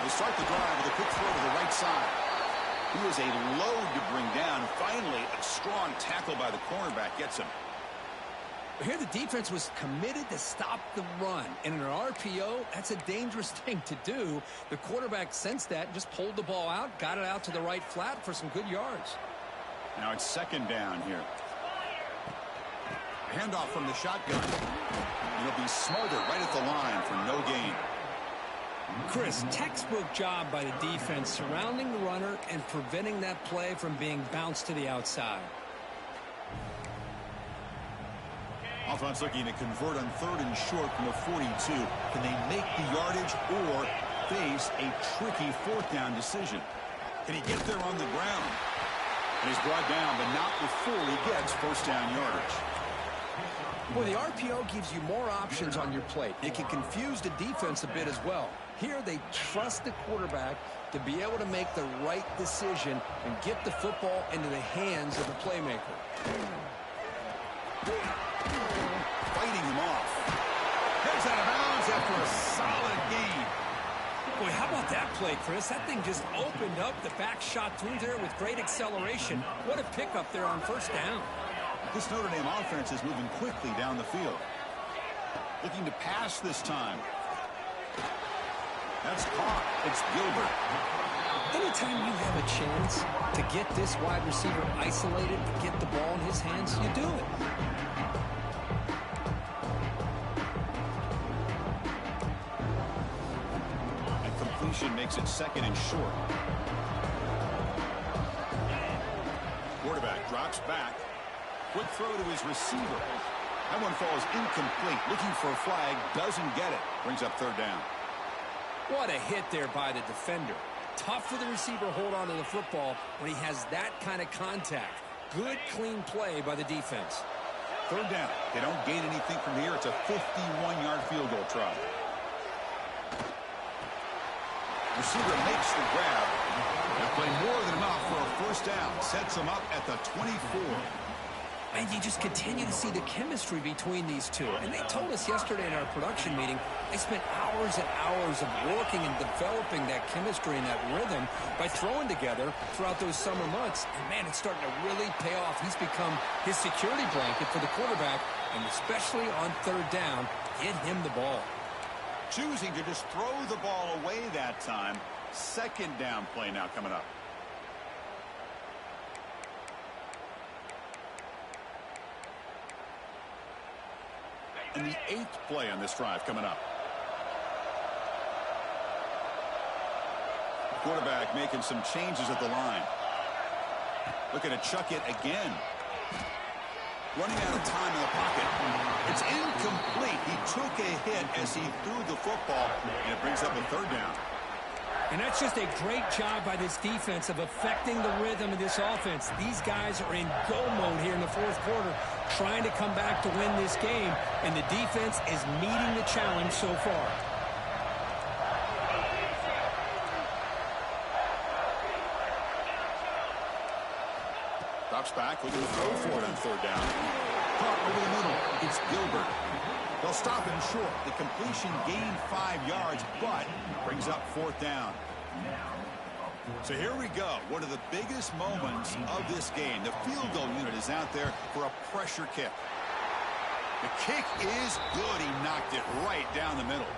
They start the drive with a quick throw to the right side. He was a load to bring down. Finally, a strong tackle by the cornerback gets him. Here the defense was committed to stop the run. And in an RPO, that's a dangerous thing to do. The quarterback sensed that and just pulled the ball out, got it out to the right flat for some good yards. Now it's second down here. Handoff from the shotgun. It'll be smothered right at the line for no gain. Chris, textbook job by the defense surrounding the runner and preventing that play from being bounced to the outside. Offense looking to convert on third and short from the 42. Can they make the yardage or face a tricky fourth down decision? Can he get there on the ground? And he's brought down, but not before he gets first down yardage. Well, the RPO gives you more options on your plate. It can confuse the defense a bit as well. Here they trust the quarterback to be able to make the right decision and get the football into the hands of the playmaker. Fighting him off. Heads out of bounds after a solid gain. Boy, how about that play, Chris? That thing just opened up. The back shot through there with great acceleration. What a pickup there on first down. This Notre Dame offense is moving quickly down the field. Looking to pass this time. That's caught. It's Gilbert. Anytime you have a chance to get this wide receiver isolated, get the ball in his hands, you do it. And completion makes it second and short. Quarterback drops back. Quick throw to his receiver. That one falls incomplete. Looking for a flag. Doesn't get it. Brings up third down. What a hit there by the defender. Tough for the receiver to hold on to the football when he has that kind of contact. Good, clean play by the defense. Third down. They don't gain anything from here. It's a 51-yard field goal try. Receiver makes the grab. They play more than enough for a first down. Sets them up at the 24. And you just continue to see the chemistry between these two. And they told us yesterday in our production meeting, they spent hours and hours of working and developing that chemistry and that rhythm by throwing together throughout those summer months. And, man, it's starting to really pay off. He's become his security blanket for the quarterback, and especially on third down, get him the ball. Choosing to just throw the ball away that time. Second down play now coming up. And the 8th play on this drive coming up. Quarterback making some changes at the line. Looking to chuck it again. Running out of time in the pocket. It's incomplete. He took a hit as he threw the football, and it brings up a third down. And that's just a great job by this defense of affecting the rhythm of this offense. These guys are in go mode here in the fourth quarter, trying to come back to win this game, and the defense is meeting the challenge so far. Drops back, looking to throw for it on third down. Caught over the middle. It's Gilbert. They'll stop him short. The completion gained 5 yards, but brings up fourth down. So here we go. One of the biggest moments of this game. The field goal unit is out there for a pressure kick. The kick is good. He knocked it right down the middle.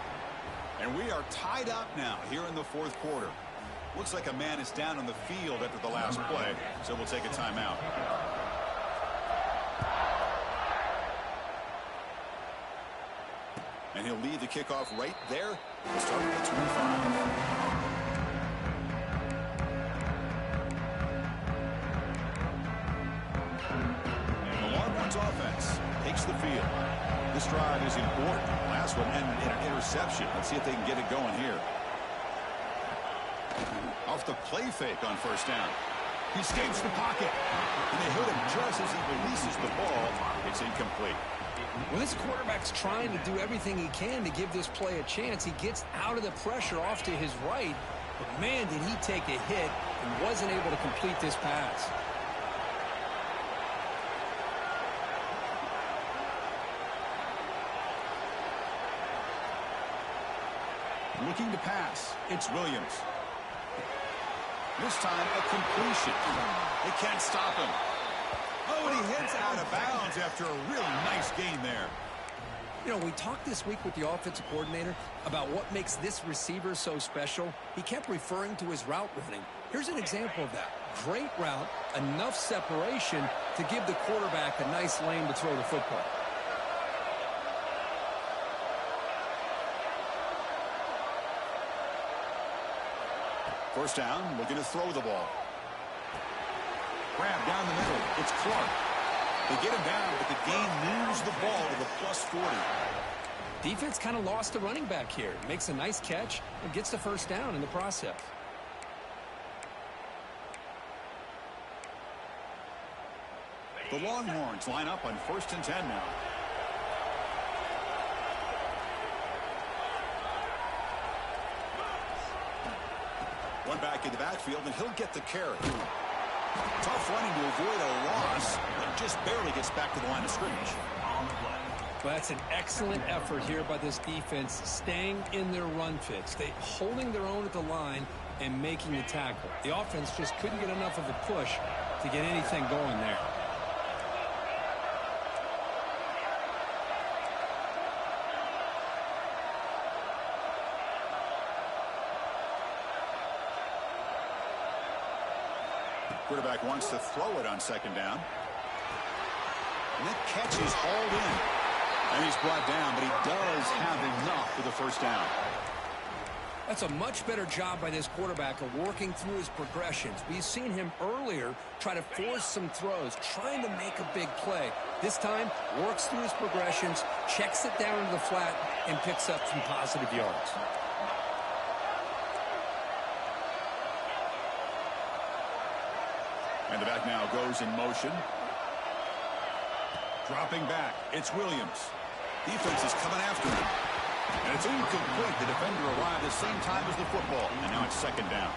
And we are tied up now here in the fourth quarter. Looks like a man is down on the field after the last play, so we'll take a timeout. And he'll lead the kickoff right there, starting at the 25. Offense takes the field. This drive is important. Last one ended in an interception. Let's see if they can get it going here. Off the play fake on first down. He escapes the pocket. And they hit him just as he releases the ball. It's incomplete. Well, this quarterback's trying to do everything he can to give this play a chance. He gets out of the pressure off to his right. But, man, did he take a hit and wasn't able to complete this pass. Looking to pass. It's Williams. This time a completion. They can't stop him. Oh, and he hits out of bounds after a really nice gain there. You know, we talked this week with the offensive coordinator about what makes this receiver so special. He kept referring to his route running. Here's an example of that. Great route, enough separation to give the quarterback a nice lane to throw the football. First down, looking to throw the ball. Grab down the middle. It's Clark. They get him down, but the gain moves the ball to the +40. Defense kind of lost the running back here. Makes a nice catch and gets the first down in the process. The Longhorns line up on 1st and 10 now. One back in the backfield, and he'll get the carry. Tough running to avoid a loss, but just barely gets back to the line of scrimmage. Well, that's an excellent effort here by this defense, staying in their run fits. They holding their own at the line and making the tackle. The offense just couldn't get enough of a push to get anything going there. Quarterback wants to throw it on second down. And that catch is hauled in. And he's brought down, but he does have enough for the first down. That's a much better job by this quarterback of working through his progressions. We've seen him earlier try to force some throws, trying to make a big play. This time, works through his progressions, checks it down to the flat, and picks up some positive yards. And the back now goes in motion. Dropping back. It's Williams. Defense is coming after him. And it's incomplete. The defender arrived at the same time as the football. And now it's second down.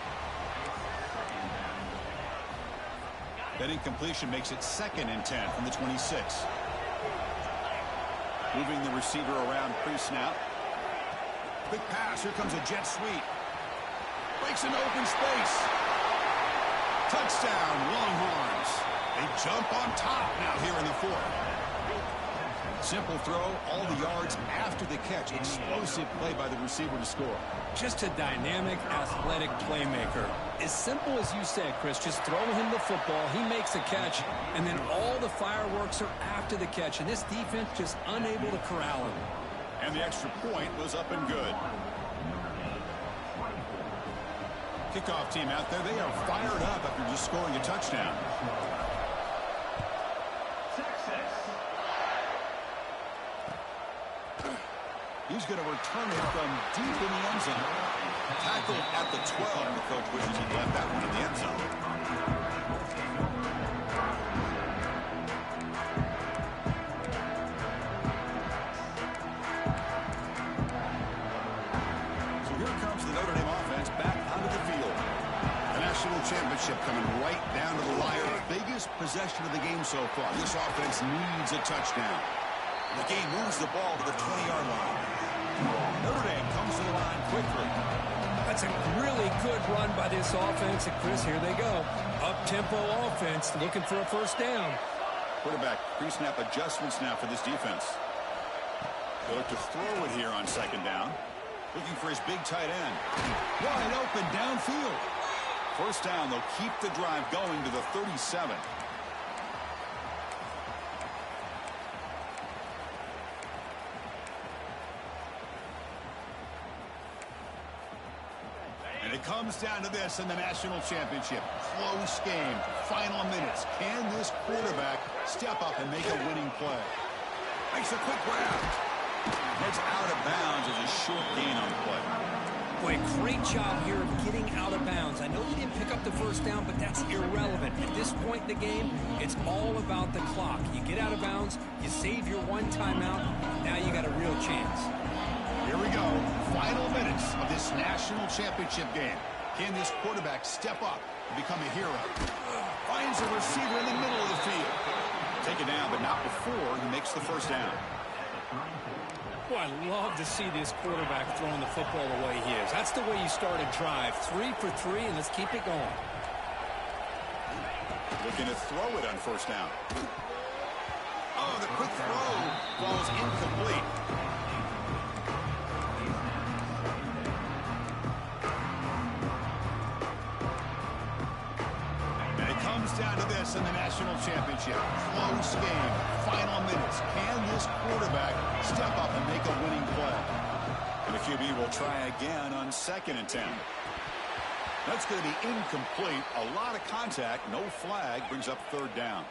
That incompletion makes it 2nd and 10 from the 26. Moving the receiver around pre-snap. Quick pass. Here comes a jet sweep. Breaks into open space. Touchdown, Longhorns. They jump on top now here in the 4th. Simple throw, all the yards after the catch. Explosive play by the receiver to score. Just a dynamic, athletic playmaker. As simple as you said, Chris, just throw him the football, he makes a catch, and then all the fireworks are after the catch. And this defense just unable to corral him. And the extra point was up and good. Kickoff team out there, they are fired up after just scoring a touchdown. He's going to return it from deep in the end zone. Tackled at the 12. The coach wishes he'd left that one in the end zone. So here comes the Notre Dame offense back onto the field. The national championship coming right down to the wire. Biggest possession of the game so far. This offense needs a touchdown. The game moves the ball to the 20-yard line. Notre Dame comes to the line quickly. That's a really good run by this offense. And, Chris, here they go. Up-tempo offense looking for a first down. Quarterback pre-snap adjustments now for this defense. They'll look to throw it here on second down. Looking for his big tight end. Wide open downfield. First down, they'll keep the drive going to the 37. And it comes down to this in the national championship. Close game. Final minutes. Can this quarterback step up and make a winning play? Makes a quick grab. Heads out of bounds as a short gain on the play. Boy, great job here of getting out of bounds. I know he didn't pick up the first down, but that's irrelevant. At this point in the game, it's all about the clock. You get out of bounds, you save your one timeout, now you got a real chance. Here we go. Final minutes of this national championship game. Can this quarterback step up and become a hero? Finds a receiver in the middle of the field. Take it down, but not before he makes the first down. Boy, I love to see this quarterback throwing the football the way he is. That's the way you start a drive. 3 for 3, and let's keep it going. Looking to throw it on first down. Oh, the quick throw falls incomplete. And it comes down to this in the national championship. Close game. Final minutes. Can this quarterback step up and make a winning play? And the QB will try again on 2nd and 10. That's going to be incomplete. A lot of contact. No flag. Brings up 3rd down.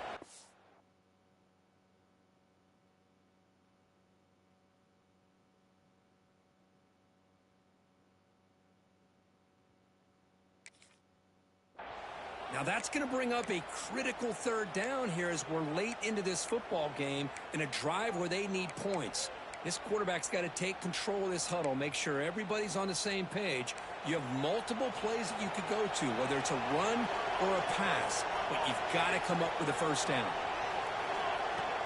Now that's going to bring up a critical 3rd down here as we're late into this football game in a drive where they need points. This quarterback's got to take control of this huddle, make sure everybody's on the same page. You have multiple plays that you could go to, whether it's a run or a pass, but you've got to come up with a first down.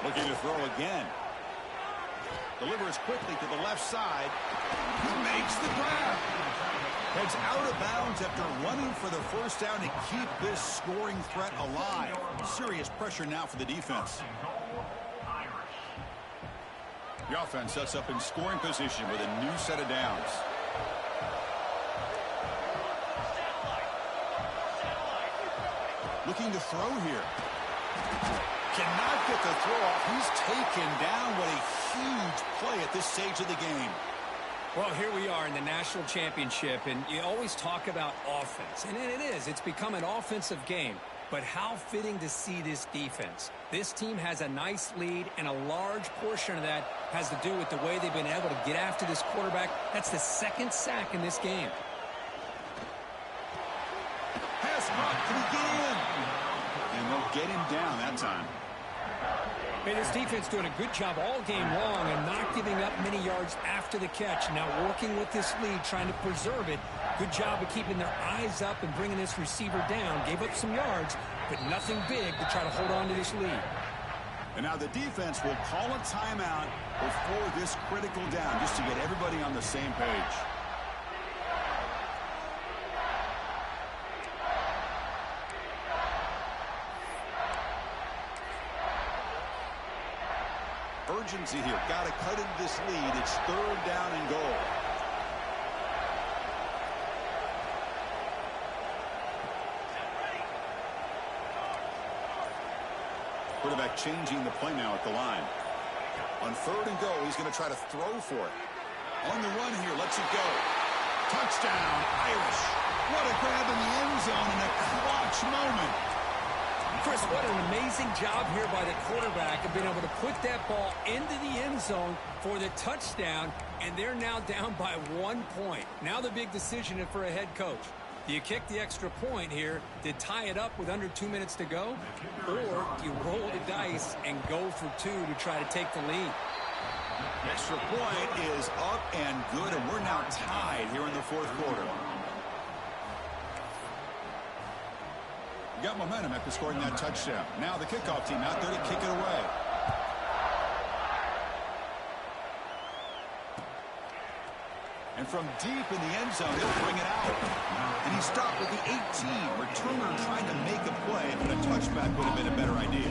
Looking to throw again. Delivers quickly to the left side. He makes the grab. Heads out of bounds after running for the first down to keep this scoring threat alive. Serious pressure now for the defense. The offense sets up in scoring position with a new set of downs. Looking to throw here. Cannot get the throw off. He's taken down. What a huge play at this stage of the game. Well, here we are in the national championship, and you always talk about offense. And it is. It's become an offensive game. But how fitting to see this defense. This team has a nice lead, and a large portion of that has to do with the way they've been able to get after this quarterback. That's the 2nd sack in this game. Pass block. Can he get in? And they'll get him down that time. Hey, this defense doing a good job all game long and not giving up many yards after the catch. Now working with this lead, trying to preserve it. Good job of keeping their eyes up and bringing this receiver down. Gave up some yards, but nothing big to try to hold on to this lead. And now the defense will call a timeout before this critical down, just to get everybody on the same page. Urgency here. Got to cut into this lead. It's 3rd down and goal. Quarterback changing the play now at the line. On 3rd and goal, he's going to try to throw for it. On the run here, lets it go. Touchdown, Irish. What a grab in the end zone in a clutch moment. Chris, what an amazing job here by the quarterback of being able to put that ball into the end zone for the touchdown, and they're now down by 1 point. Now the big decision for a head coach. Do you kick the extra point here to tie it up with under 2 minutes to go? Or do you roll the dice and go for 2 to try to take the lead? Extra point is up and good, and we're now tied here in the 4th quarter. You got momentum after scoring that touchdown. Now the kickoff team out there to kick it away. And from deep in the end zone, he'll bring it out. And he stopped at the 18. Returner trying to make a play, but a touchback would have been a better idea.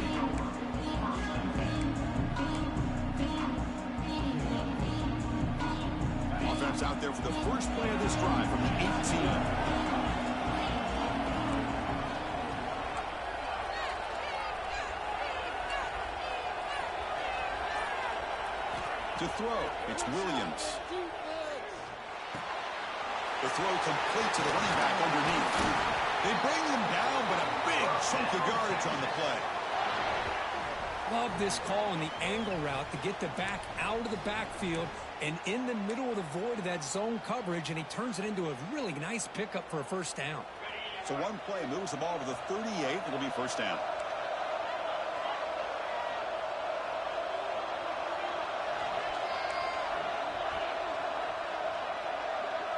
Offense out there for the first play of this drive from the 18. To throw, it's Williams. The throw complete to the running back underneath. They bring him down, but a big chunk of yardage on the play. Love this call on the angle route to get the back out of the backfield and in the middle of the void of that zone coverage, and he turns it into a really nice pickup for a first down. So one play moves the ball to the 38. It'll be first down.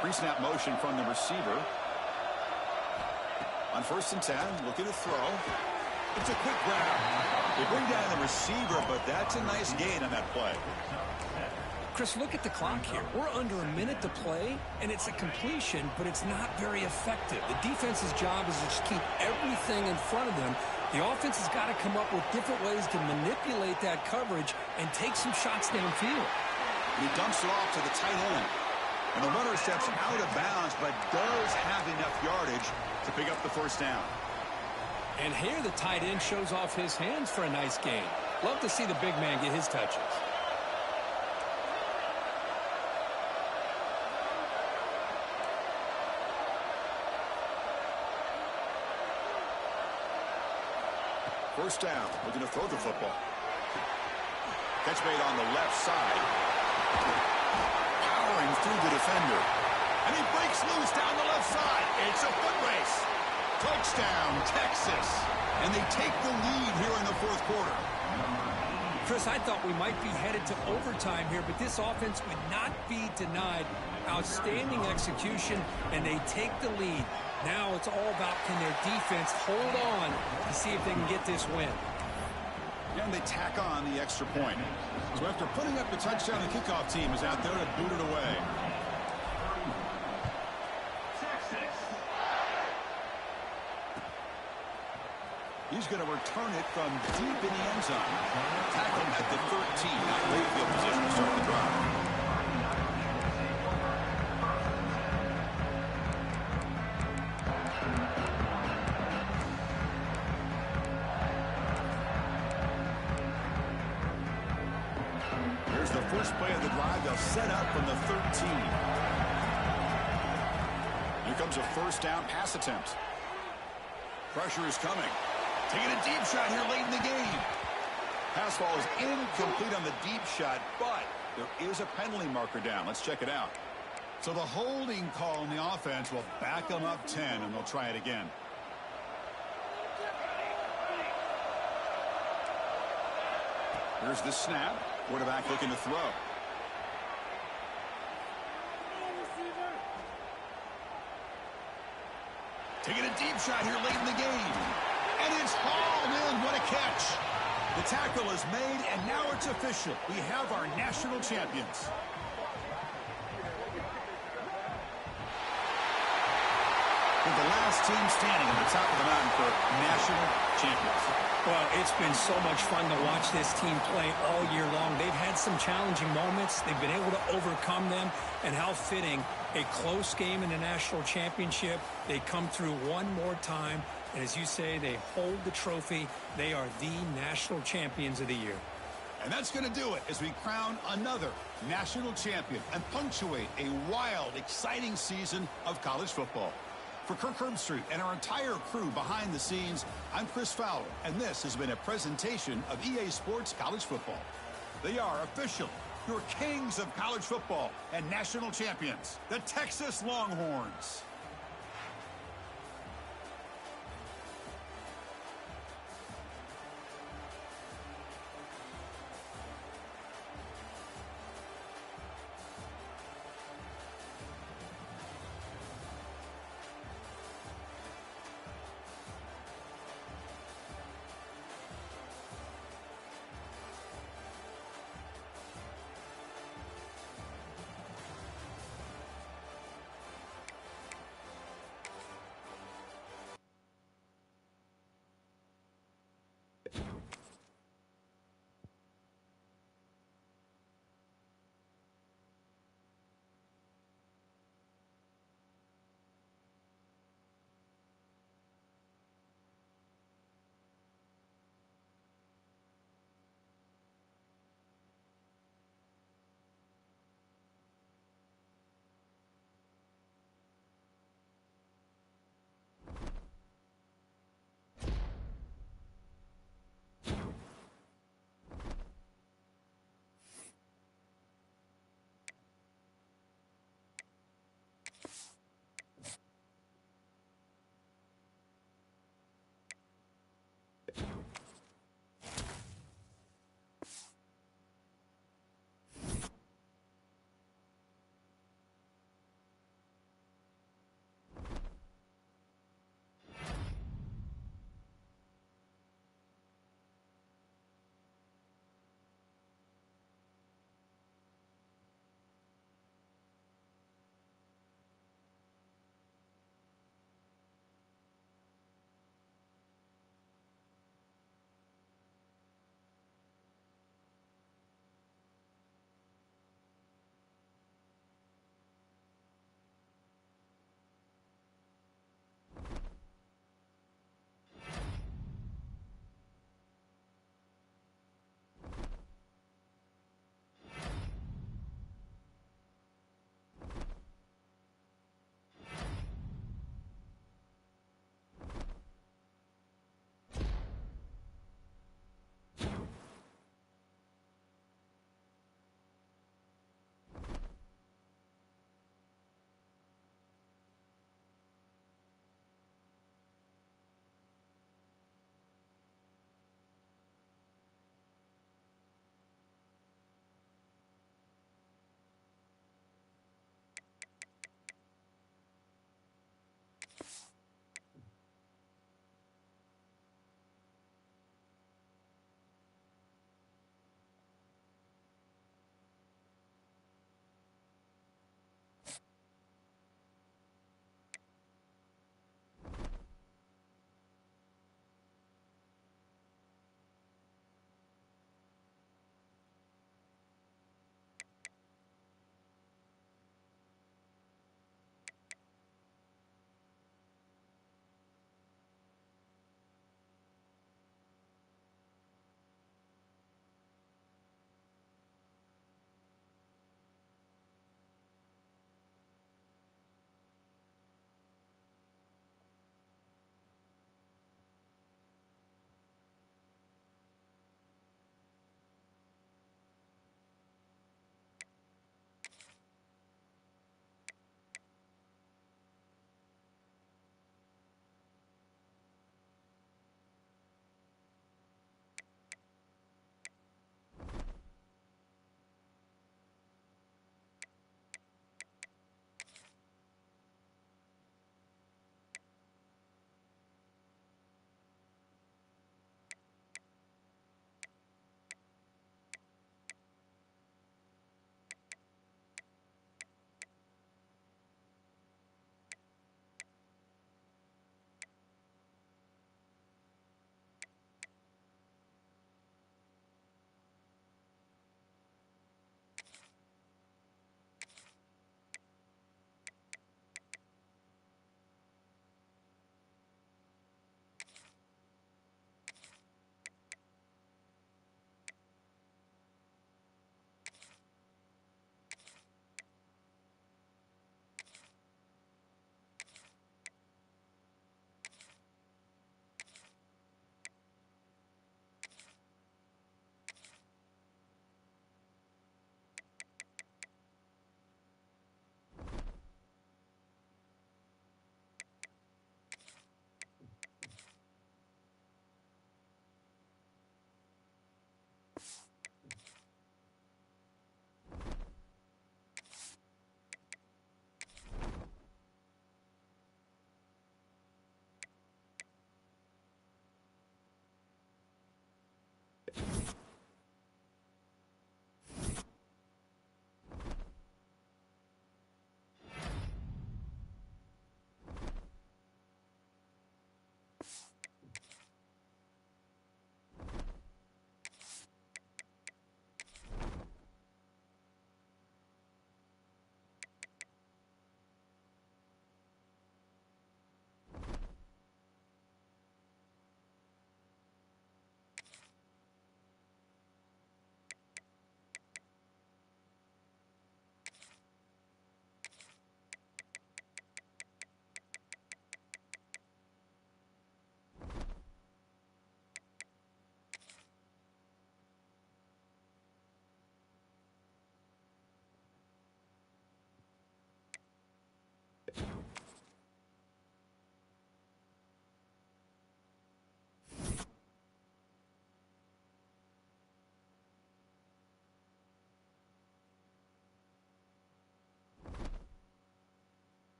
Pre-snap motion from the receiver. On 1st and 10, looking to throw. It's a quick grab. They bring down the receiver, but that's a nice gain on that play. Chris, look at the clock here. We're under a minute to play, and it's a completion, but it's not very effective. The defense's job is to just keep everything in front of them. The offense has got to come up with different ways to manipulate that coverage and take some shots downfield. He dumps it off to the tight end. And the runner steps out of bounds, but does have enough yardage to pick up the first down. And here the tight end shows off his hands for a nice gain. Love to see the big man get his touches. First down, looking to throw the football. Catch made on the left side. Through the defender. And he breaks loose down the left side. It's a foot race. Touchdown, Texas. And they take the lead here in the fourth quarter. Chris, I thought we might be headed to overtime here, but this offense would not be denied. Outstanding execution, and they take the lead. Now it's all about can their defense hold on to see if they can get this win. And they tack on the extra point. So after putting up the touchdown, the kickoff team is out there to boot it away. He's going to return it from deep in the end zone. Tackle at the 13. Now great field position to start the drive. The first play of the drive, they'll set up from the 13. Here comes a first down pass attempt. Pressure is coming. Taking a deep shot here late in the game. Pass ball is incomplete on the deep shot, but there is a penalty marker down. Let's check it out. So the holding call in the offense will back them up 10, and they'll try it again. Here's the snap. Quarterback looking to throw. Taking a deep shot here late in the game. And it's hauled in. What a catch. The tackle is made, and now it's official. We have our national champions. With the last team standing on the top of the mountain for national champions. Well, it's been so much fun to watch this team play all year long. They've had some challenging moments. They've been able to overcome them. And how fitting, a close game in the national championship. They come through one more time. And as you say, they hold the trophy. They are the national champions of the year. And that's going to do it as we crown another national champion and punctuate a wild, exciting season of college football. For Kirk Herbstreit and our entire crew behind the scenes, I'm Chris Fowler, and this has been a presentation of EA Sports College Football. They are official, your kings of college football and national champions, the Texas Longhorns.